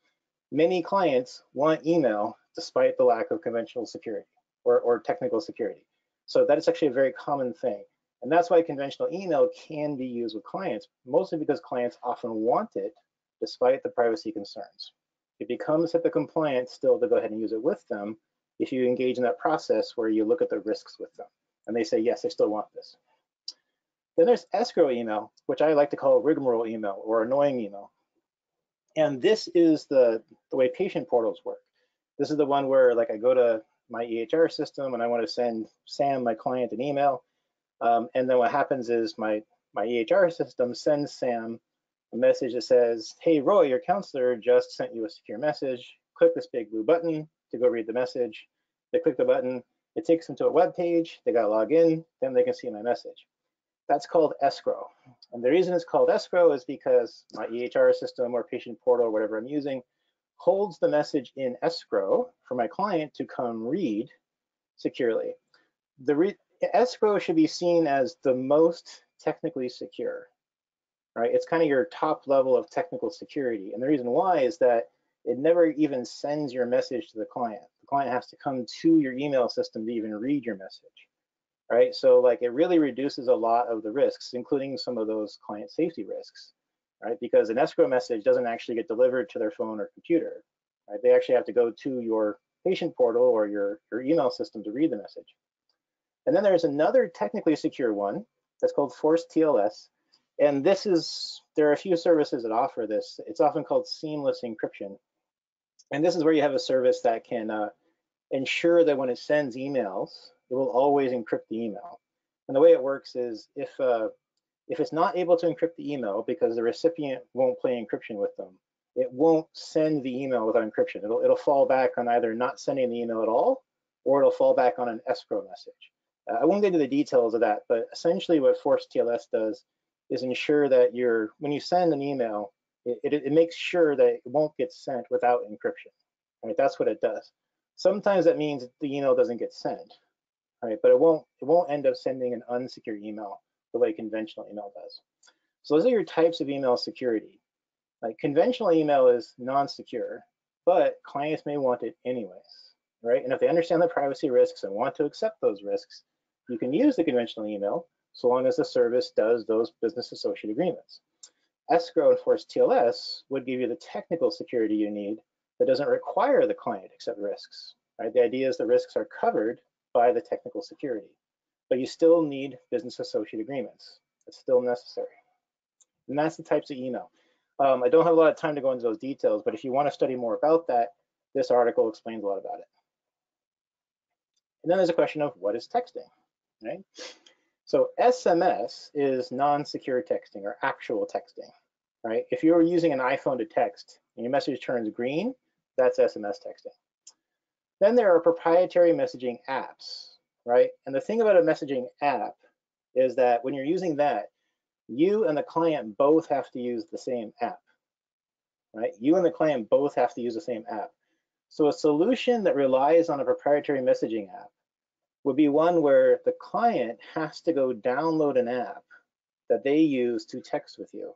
Many clients want email despite the lack of conventional security or technical security. So that is actually a very common thing. And that's why conventional email can be used with clients, mostly because clients often want it despite the privacy concerns. It becomes HIPAA compliant still to go ahead and use it with them if you engage in that process where you look at the risks with them and they say, yes, I still want this. Then there's escrow email, which I like to call rigmarole email or annoying email. And this is the way patient portals work. This is the one where like I go to my EHR system and I want to send Sam, my client, an email. And then what happens is my EHR system sends Sam a message that says, hey, Roy, your counselor just sent you a secure message. Click this big blue button to go read the message. They click the button. It takes them to a web page. They got to log in. Then they can see my message. That's called escrow. And the reason it's called escrow is because my EHR system or patient portal or whatever I'm using holds the message in escrow for my client to come read securely. Escrow should be seen as the most technically secure, right? It's kind of your top level of technical security. And the reason why is that it never even sends your message to the client. The client has to come to your email system to even read your message, right? So like it really reduces a lot of the risks, including some of those client safety risks, right? Because an escrow message doesn't actually get delivered to their phone or computer, right? They actually have to go to your patient portal or your email system to read the message. And then there's another technically secure one that's called forced TLS. And there are a few services that offer this. It's often called seamless encryption. And this is where you have a service that can ensure that when it sends emails, it will always encrypt the email. And the way it works is if it's not able to encrypt the email because the recipient won't play encryption with them, it won't send the email without encryption. It'll fall back on either not sending the email at all, or it'll fall back on an escrow message. I won't get into the details of that, but essentially what forced TLS does is ensure that when you send an email, it makes sure that it won't get sent without encryption. Right? That's what it does. Sometimes that means the email doesn't get sent, right? But it won't end up sending an unsecure email the way conventional email does. So those are your types of email security. Like conventional email is non-secure, but clients may want it anyways, right? And if they understand the privacy risks and want to accept those risks, you can use the conventional email so long as the service does those business associate agreements. Escrow and forced TLS would give you the technical security you need that doesn't require the client to accept risks, right? The idea is the risks are covered by the technical security, but you still need business associate agreements. It's still necessary. And that's the types of email. I don't have a lot of time to go into those details, but if you want to study more about that, this article explains a lot about it. And then there's a question of what is texting, right? So SMS is non-secure texting or actual texting, right? If you're using an iPhone to text and your message turns green, that's SMS texting. Then there are proprietary messaging apps, right? And the thing about a messaging app is that when you're using that, you and the client both have to use the same app, right? You and the client both have to use the same app. So a solution that relies on a proprietary messaging app would be one where the client has to go download an app that they use to text with you.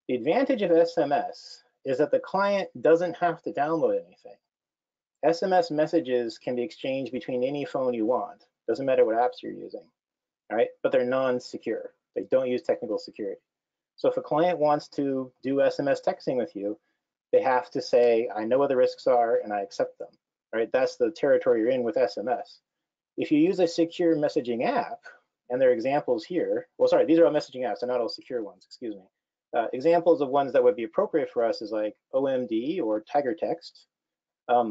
The advantage of SMS is that the client doesn't have to download anything. SMS messages can be exchanged between any phone you want. Doesn't matter what apps you're using, all right? But they're non-secure. They don't use technical security. So if a client wants to do SMS texting with you, they have to say, I know what the risks are and I accept them, right? That's the territory you're in with SMS. If you use a secure messaging app, and there are examples here, well, sorry, these are all messaging apps, they're not all secure ones, excuse me. Examples of ones that would be appropriate for us is like OMD or Tiger Text.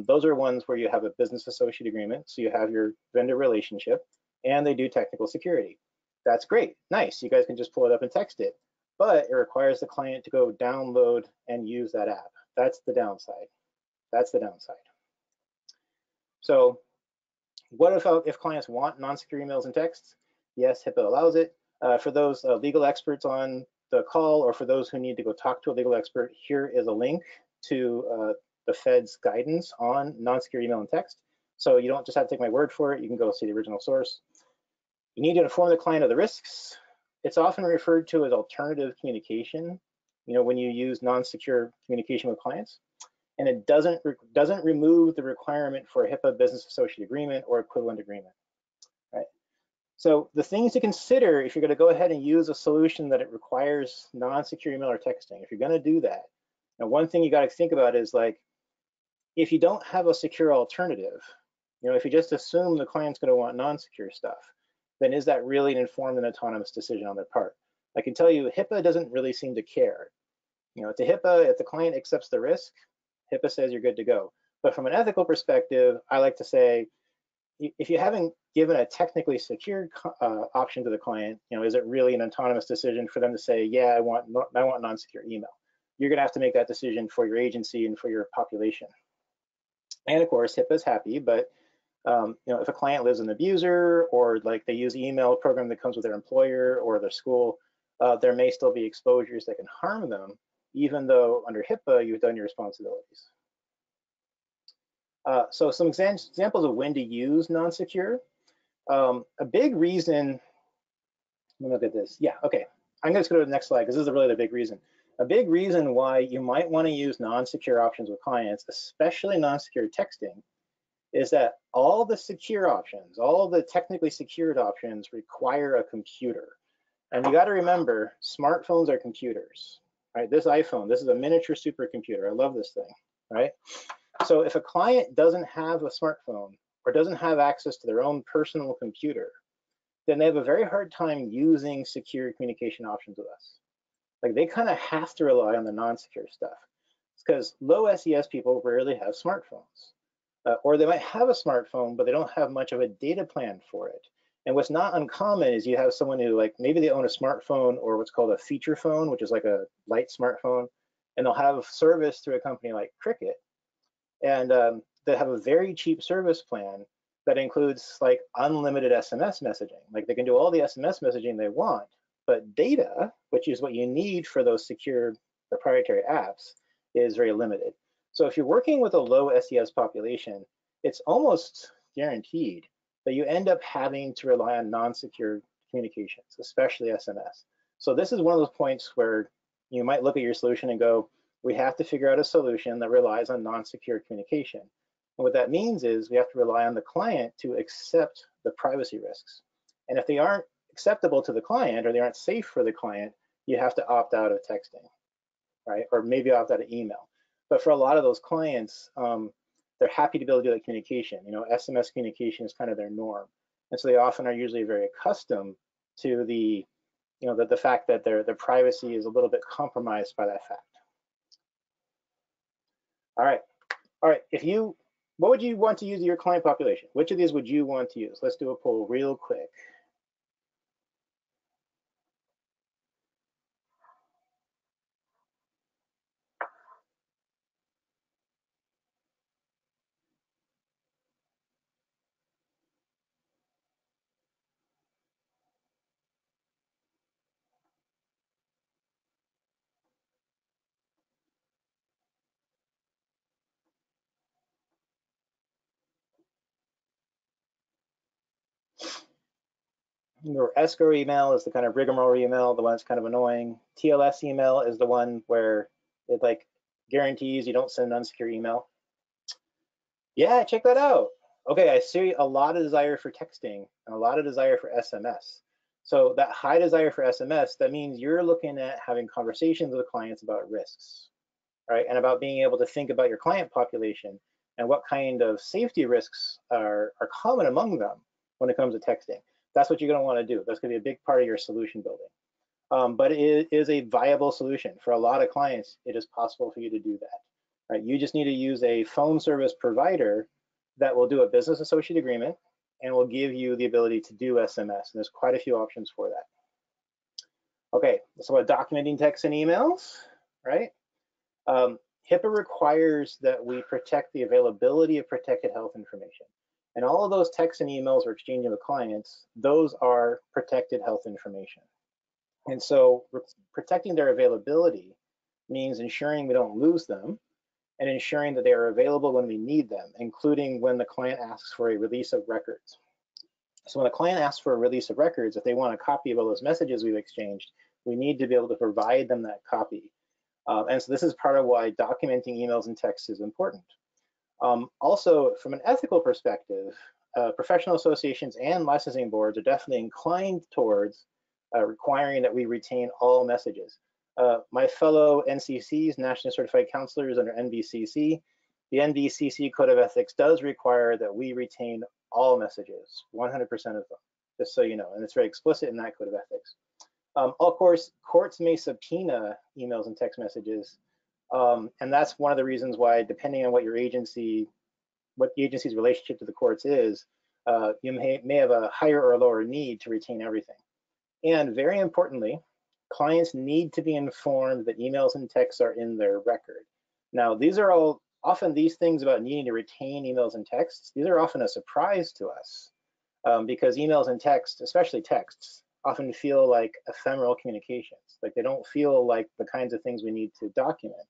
Those are ones where you have a business associate agreement, so you have your vendor relationship, and they do technical security. That's great, nice, you guys can just pull it up and text it, but it requires the client to go download and use that app. That's the downside. That's the downside. So what if clients want non-secure emails and texts? Yes, HIPAA allows it. For those legal experts on the call, or for those who need to go talk to a legal expert, here is a link to the Fed's guidance on non-secure email and text. So you don't just have to take my word for it, you can go see the original source. You need to inform the client of the risks. It's often referred to as alternative communication, when you use non-secure communication with clients. And it doesn't remove the requirement for a HIPAA business associate agreement or equivalent agreement, right? So the things to consider if you're going to go ahead and use a solution that it requires non-secure email or texting, if you're going to do that, now one thing you got to think about is like, if you don't have a secure alternative, if you just assume the client's going to want non-secure stuff, then is that really an informed and autonomous decision on their part? I can tell you HIPAA doesn't really seem to care. To HIPAA, if the client accepts the risk, HIPAA says you're good to go. But from an ethical perspective, I like to say, if you haven't given a technically secured option to the client, is it really an autonomous decision for them to say, yeah, I want non-secure email? You're going to have to make that decision for your agency and for your population. And of course, HIPAA is happy, but if a client lives an abuser or like they use email program that comes with their employer or their school, there may still be exposures that can harm them, even though under HIPAA you've done your responsibilities. So some examples of when to use non-secure. A big reason, let me look at this. Yeah, okay. I'm going to go to the next slide because this is really the big reason. A big reason why you might want to use non-secure options with clients, especially non-secure texting, is that all the secure options, all the technically secured options require a computer. And you got to remember, smartphones are computers, right? This iPhone, this is a miniature supercomputer. I love this thing, right? So if a client doesn't have a smartphone or doesn't have access to their own personal computer, then they have a very hard time using secure communication options with us. Like they kind of have to rely on the non-secure stuff because low SES people rarely have smartphones. Or they might have a smartphone, but they don't have much of a data plan for it. And what's not uncommon is you have someone who like maybe they own a smartphone or what's called a feature phone, which is like a light smartphone, and they'll have service through a company like Cricket. And they have a very cheap service plan that includes like unlimited SMS messaging. Like they can do all the SMS messaging they want, but data, which is what you need for those secure proprietary apps, is very limited. So if you're working with a low SES population, it's almost guaranteed that you end up having to rely on non-secure communications, especially SMS. So this is one of those points where you might look at your solution and go, we have to figure out a solution that relies on non-secure communication. And what that means is we have to rely on the client to accept the privacy risks. And if they aren't acceptable to the client or they aren't safe for the client, you have to opt out of texting, right? Or maybe opt out of email. But for a lot of those clients, they're happy to be able to do that communication. SMS communication is kind of their norm. And so they often are usually very accustomed to the fact that their privacy is a little bit compromised by that fact. All right. What would you want to use in your client population? Which of these would you want to use? Let's do a poll real quick. Your escrow email is the kind of rigmarole email, the one that's kind of annoying. TLS email is the one where it like guarantees you don't send an unsecure email. Yeah, check that out. Okay, I see a lot of desire for texting and a lot of desire for SMS. So that high desire for SMS, that means you're looking at having conversations with clients about risks, right? And about being able to think about your client population and what kind of safety risks are common among them when it comes to texting. That's what you're going to want to do. That's going to be a big part of your solution building. But it is a viable solution. For a lot of clients, it is possible for you to do that. Right? You just need to use a phone service provider that will do a business associate agreement and will give you the ability to do SMS. And there's quite a few options for that. Okay, so about documenting texts and emails, right? HIPAA requires that we protect the availability of protected health information. And all of those texts and emails we're exchanging with clients, those are protected health information. And so protecting their availability means ensuring we don't lose them and ensuring that they are available when we need them, including when the client asks for a release of records. So when a client asks for a release of records, if they want a copy of all those messages we've exchanged, we need to be able to provide them that copy. And so this is part of why documenting emails and texts is important. Also, from an ethical perspective, professional associations and licensing boards are definitely inclined towards requiring that we retain all messages. My fellow NCCs, National Certified Counselors under NVCC, the NVCC Code of Ethics does require that we retain all messages, 100% of them, just so you know, and it's very explicit in that Code of Ethics. Of course, courts may subpoena emails and text messages, and that's one of the reasons why, depending on what your agency, what the agency's relationship to the courts is, you may have a higher or lower need to retain everything. And very importantly, clients need to be informed that emails and texts are in their record. Now, these are all, often these things about needing to retain emails and texts, these are often a surprise to us because emails and texts, especially texts, often feel like ephemeral communications. Like they don't feel like the kinds of things we need to document.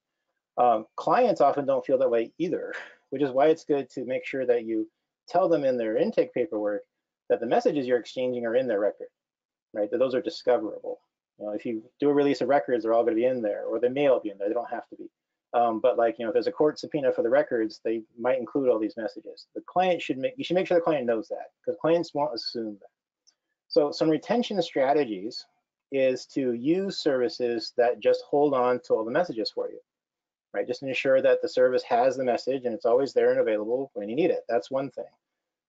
Clients often don't feel that way either, which is why it's good to make sure that you tell them in their intake paperwork that the messages you're exchanging are in their record, right? That those are discoverable. You know, if you do a release of records, they're all going to be in there, or they may all be in there. They don't have to be. But like, you know, if there's a court subpoena for the records, they might include all these messages. The client should make, you should make sure the client knows that, because clients won't assume that. So some retention strategies is to use services that just hold on to all the messages for you, right? Just ensure that the service has the message and it's always there and available when you need it. That's one thing.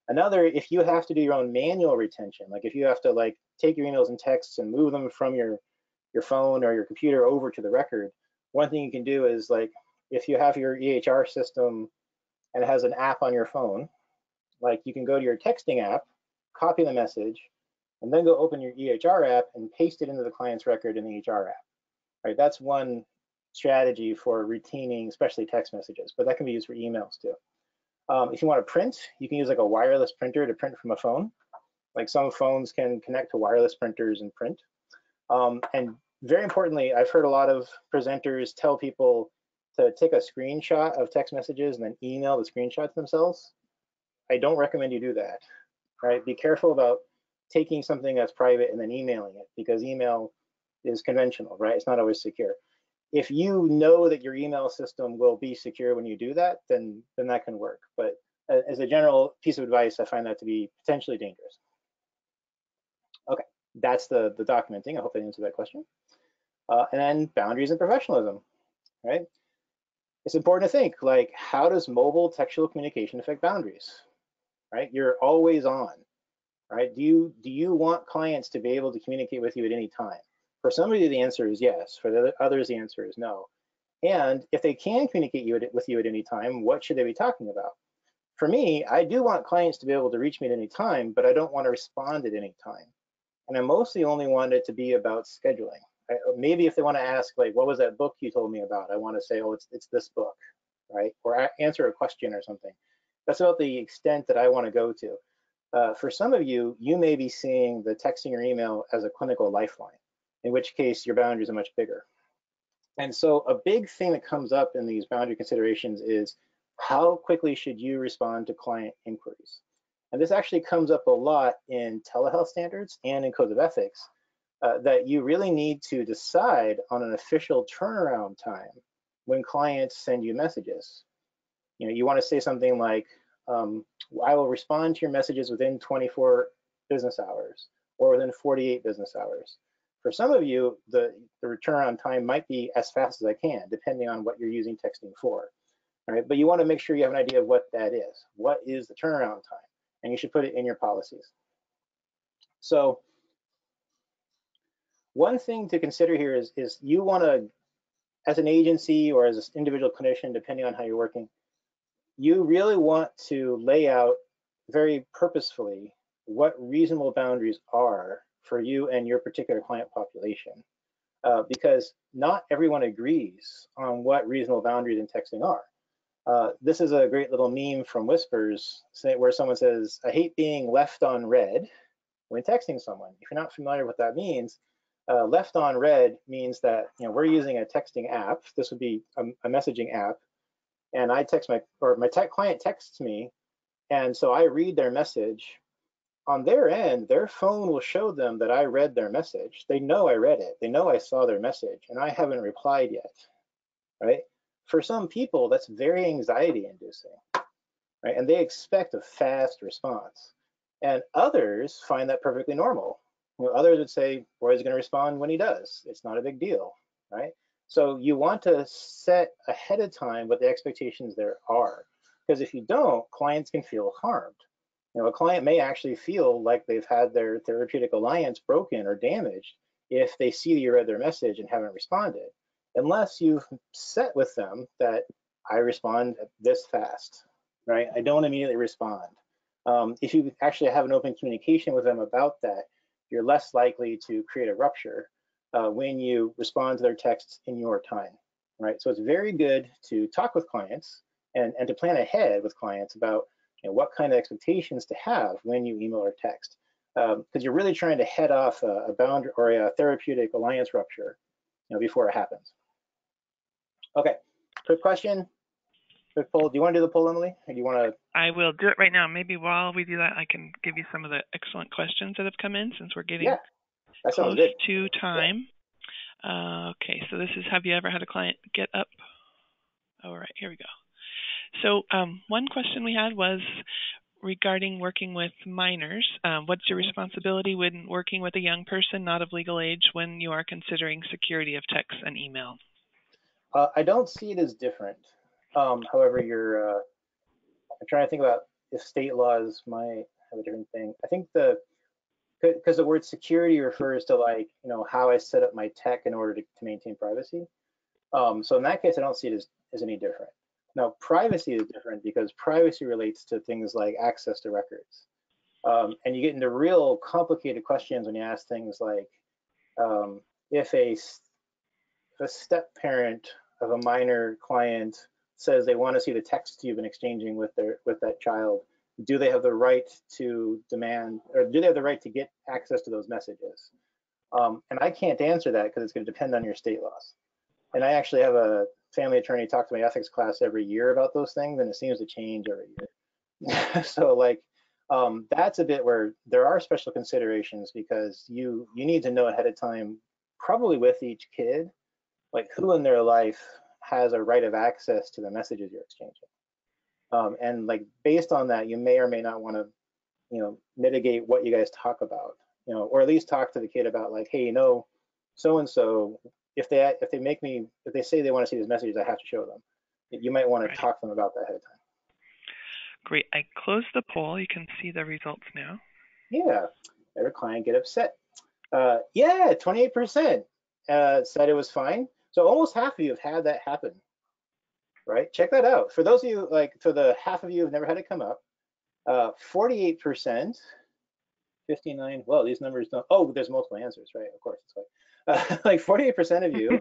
Another, if you have to do your own manual retention, like if you have to like take your emails and texts and move them from your phone or your computer over to the record, one thing you can do is like, if you have your EHR system and it has an app on your phone, like you can go to your texting app, copy the message, and then go open your EHR app and paste it into the client's record in the EHR app, right? That's one strategy for retaining, especially text messages, but that can be used for emails too. If you want to print, you can use like a wireless printer to print from a phone. Like some phones can connect to wireless printers and print. And very importantly, I've heard a lot of presenters tell people to take a screenshot of text messages and then email the screenshot to themselves. I don't recommend you do that, right? Be careful about taking something that's private and then emailing it, because email is conventional, right? It's not always secure. If you know that your email system will be secure when you do that, then that can work. But as a general piece of advice, I find that to be potentially dangerous. Okay, that's the documenting. I hope I answered that question. And then boundaries and professionalism, right? It's important to think, like, how does mobile textual communication affect boundaries, right? You're always on, right? Do you want clients to be able to communicate with you at any time? For somebody, the answer is yes. For the others, the answer is no. And if they can communicate with you at any time, what should they be talking about? For me, I do want clients to be able to reach me at any time, but I don't want to respond at any time. And I mostly only want it to be about scheduling. Maybe if they want to ask, like, what was that book you told me about? I want to say, oh, it's this book, right? Or answer a question or something. That's about the extent that I want to go to. For some of you, you may be seeing the texting or email as a clinical lifeline, in which case your boundaries are much bigger. And so a big thing that comes up in these boundary considerations is how quickly should you respond to client inquiries? And this actually comes up a lot in telehealth standards and in codes of ethics, that you really need to decide on an official turnaround time when clients send you messages. You know, you want to say something like, I will respond to your messages within 24 business hours or within 48 business hours. For some of you, the turnaround time might be as fast as I can, depending on what you're using texting for. All right, but you want to make sure you have an idea of what that is. What is the turnaround time? And you should put it in your policies. So one thing to consider here is you want to, as an agency or as an individual clinician, depending on how you're working, you really want to lay out very purposefully what reasonable boundaries are for you and your particular client population, because not everyone agrees on what reasonable boundaries in texting are. This is a great little meme from Whispers where someone says, I hate being left on red when texting someone. If you're not familiar with what that means, left on red means that, you know, we're using a texting app. This would be a messaging app, and I text my client texts me, and so I read their message, on their end, their phone will show them that I read their message. They know I read it. They know I saw their message, and I haven't replied yet, right? For some people, that's very anxiety-inducing, right? And they expect a fast response. And others find that perfectly normal. Others would say, Roy's going to respond when he does. It's not a big deal, right? So you want to set ahead of time what the expectations there are. Because if you don't, clients can feel harmed. A client may actually feel like they've had their therapeutic alliance broken or damaged if they see that you read their message and haven't responded, unless you've set with them that I respond this fast, right? I don't immediately respond. If you actually have an open communication with them about that, you're less likely to create a rupture when you respond to their texts in your time, right? So it's very good to talk with clients and to plan ahead with clients about what kind of expectations to have when you email or text, because you're really trying to head off a boundary or a therapeutic alliance rupture, before it happens. Okay, quick question, quick poll. Do you want to do the poll, Emily, or do you want to? I will do it right now. Maybe while we do that, I can give you some of the excellent questions that have come in since we're getting that close good. to time. Yeah. Okay, so this is, have you ever had a client get up? All right, here we go. So one question we had was regarding working with minors. What's your responsibility when working with a young person not of legal age when you are considering security of text and email? I don't see it as different. However, I'm trying to think about if state laws might have a different thing. I think because the word security refers to how I set up my tech in order to maintain privacy. So in that case, I don't see it as any different. Now, privacy is different because privacy relates to things like access to records. And you get into real complicated questions when you ask things like, if a step parent of a minor client says they want to see the text you've been exchanging with that child, do they have the right to demand, or do they have the right to get access to those messages? And I can't answer that because it's going to depend on your state laws. And I actually have a family attorney talk to my ethics class every year about those things, and it seems to change every year. So that's a bit where there are special considerations, because you need to know ahead of time, probably with each kid, who in their life has a right of access to the messages you're exchanging. And based on that, you may or may not want to, mitigate what you guys talk about, or at least talk to the kid about hey, so-and-so, if they say they want to see these messages, I have to show them. You might want to talk to them about that ahead of time. Great. I closed the poll. You can see the results now. Yeah. Every client get upset. Yeah, 28% said it was fine. So almost half of you have had that happen, right? Check that out. For those of you, for the half of you who've never had it come up, 48%, 59, well, these numbers don't, oh, there's multiple answers, right? Of course, it's 48% of you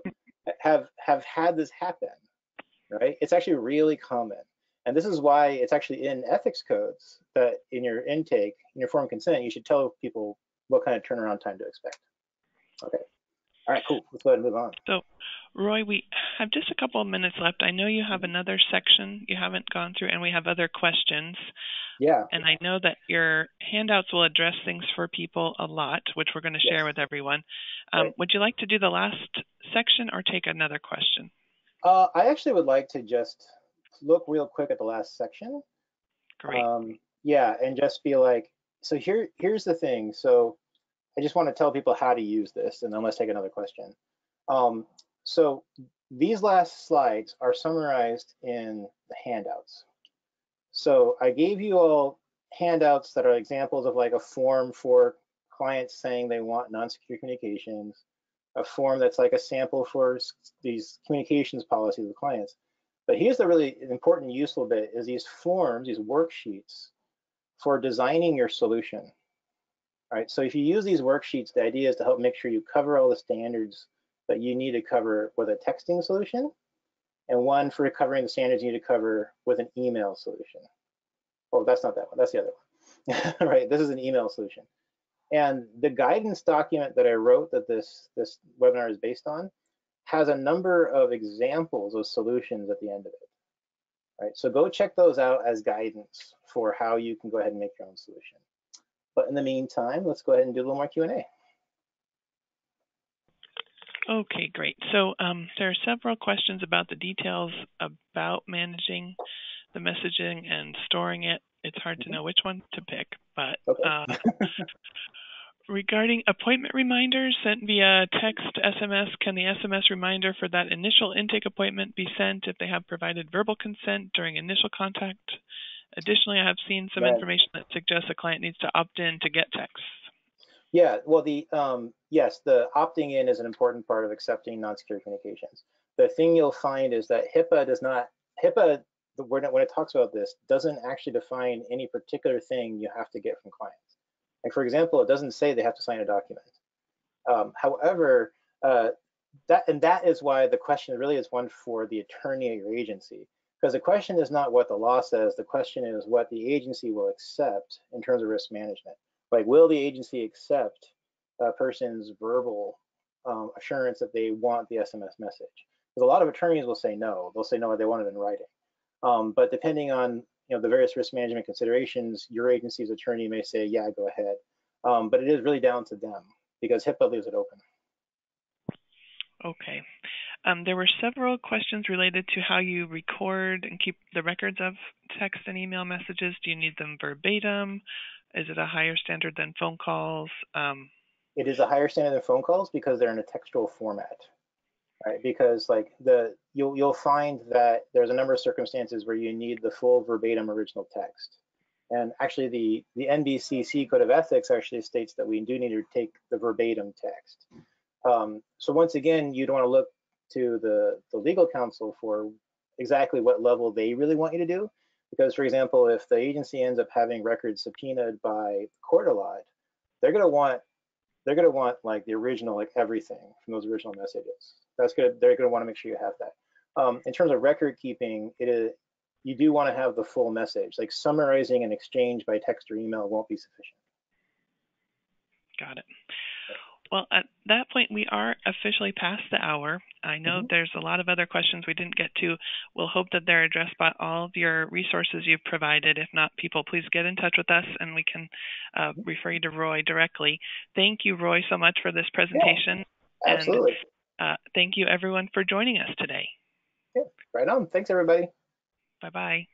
have had this happen, right? It's actually really common. And this is why it's actually in ethics codes that in your intake, in your form of consent, you should tell people what kind of turnaround time to expect. Okay. All right, cool. Let's go ahead and move on. So, Roy, we have just a couple of minutes left. I know you have another section you haven't gone through, and we have other questions. Yeah. And I know that your handouts will address things for people a lot, which we're going to share with everyone. Would you like to do the last section or take another question? I actually would like to just look real quick at the last section. Great. Yeah, and just be so here's the thing. So I just want to tell people how to use this, and then let's take another question. So these last slides are summarized in the handouts. So I gave you all handouts that are examples of a form for clients saying they want non-secure communications, a form that's a sample for these communications policies with clients. But here's the really important, useful bit, is these forms, these worksheets for designing your solution. All right, so if you use these worksheets, the idea is to help make sure you cover all the standards that you need to cover with a texting solution, and one for covering the standards you need to cover with an email solution. Oh, that's not that one, that's the other one. Right, this is an email solution. And the guidance document that I wrote that this webinar is based on has a number of examples of solutions at the end of it. Right, so go check those out as guidance for how you can go ahead and make your own solution. But in the meantime, let's go ahead and do a little more Q&A. Okay, great. So there are several questions about the details about managing the messaging and storing it. It's hard to know which one to pick, but Okay. regarding appointment reminders sent via text, SMS, can the SMS reminder for that initial intake appointment be sent if they have provided verbal consent during initial contact? Additionally, I have seen some information that suggests a client needs to opt in to get texts. Yeah, well, yes, the opting in is an important part of accepting non-secure communications. The thing you'll find is that HIPAA, when it talks about this, doesn't actually define any particular thing you have to get from clients. Like, for example, it doesn't say they have to sign a document. However, that is why the question really is one for the attorney at your agency, because the question is not what the law says. The question is what the agency will accept in terms of risk management. Like, will the agency accept a person's verbal assurance that they want the SMS message? Because a lot of attorneys will say no. They'll say no, they want it in writing. But depending on the various risk management considerations, your agency's attorney may say, yeah, go ahead. But it is really down to them because HIPAA leaves it open. Okay. There were several questions related to how you record and keep the records of text and email messages. Do you need them verbatim? Is it a higher standard than phone calls? It is a higher standard than phone calls because they're in a textual format, right? Because like you'll find that there's a number of circumstances where you need the full verbatim original text. And actually the NBCC Code of Ethics actually states that we do need to take the verbatim text. So once again, you'd want to look to the legal counsel for exactly what level they really want you to do. Because, for example, if the agency ends up having records subpoenaed by court a lot, they're going to want like the original, like everything from those original messages. That's good. They're going to want to make sure you have that. In terms of record keeping, you do want to have the full message. Like summarizing an exchange by text or email won't be sufficient. Got it. Well, at that point, we are officially past the hour. I know there's a lot of other questions we didn't get to. We'll hope that they're addressed by all of your resources you've provided. If not, people, please get in touch with us and we can refer you to Roy directly. Thank you, Roy, so much for this presentation. Yeah, absolutely. And thank you, everyone, for joining us today. Yeah, right on. Thanks, everybody. Bye-bye.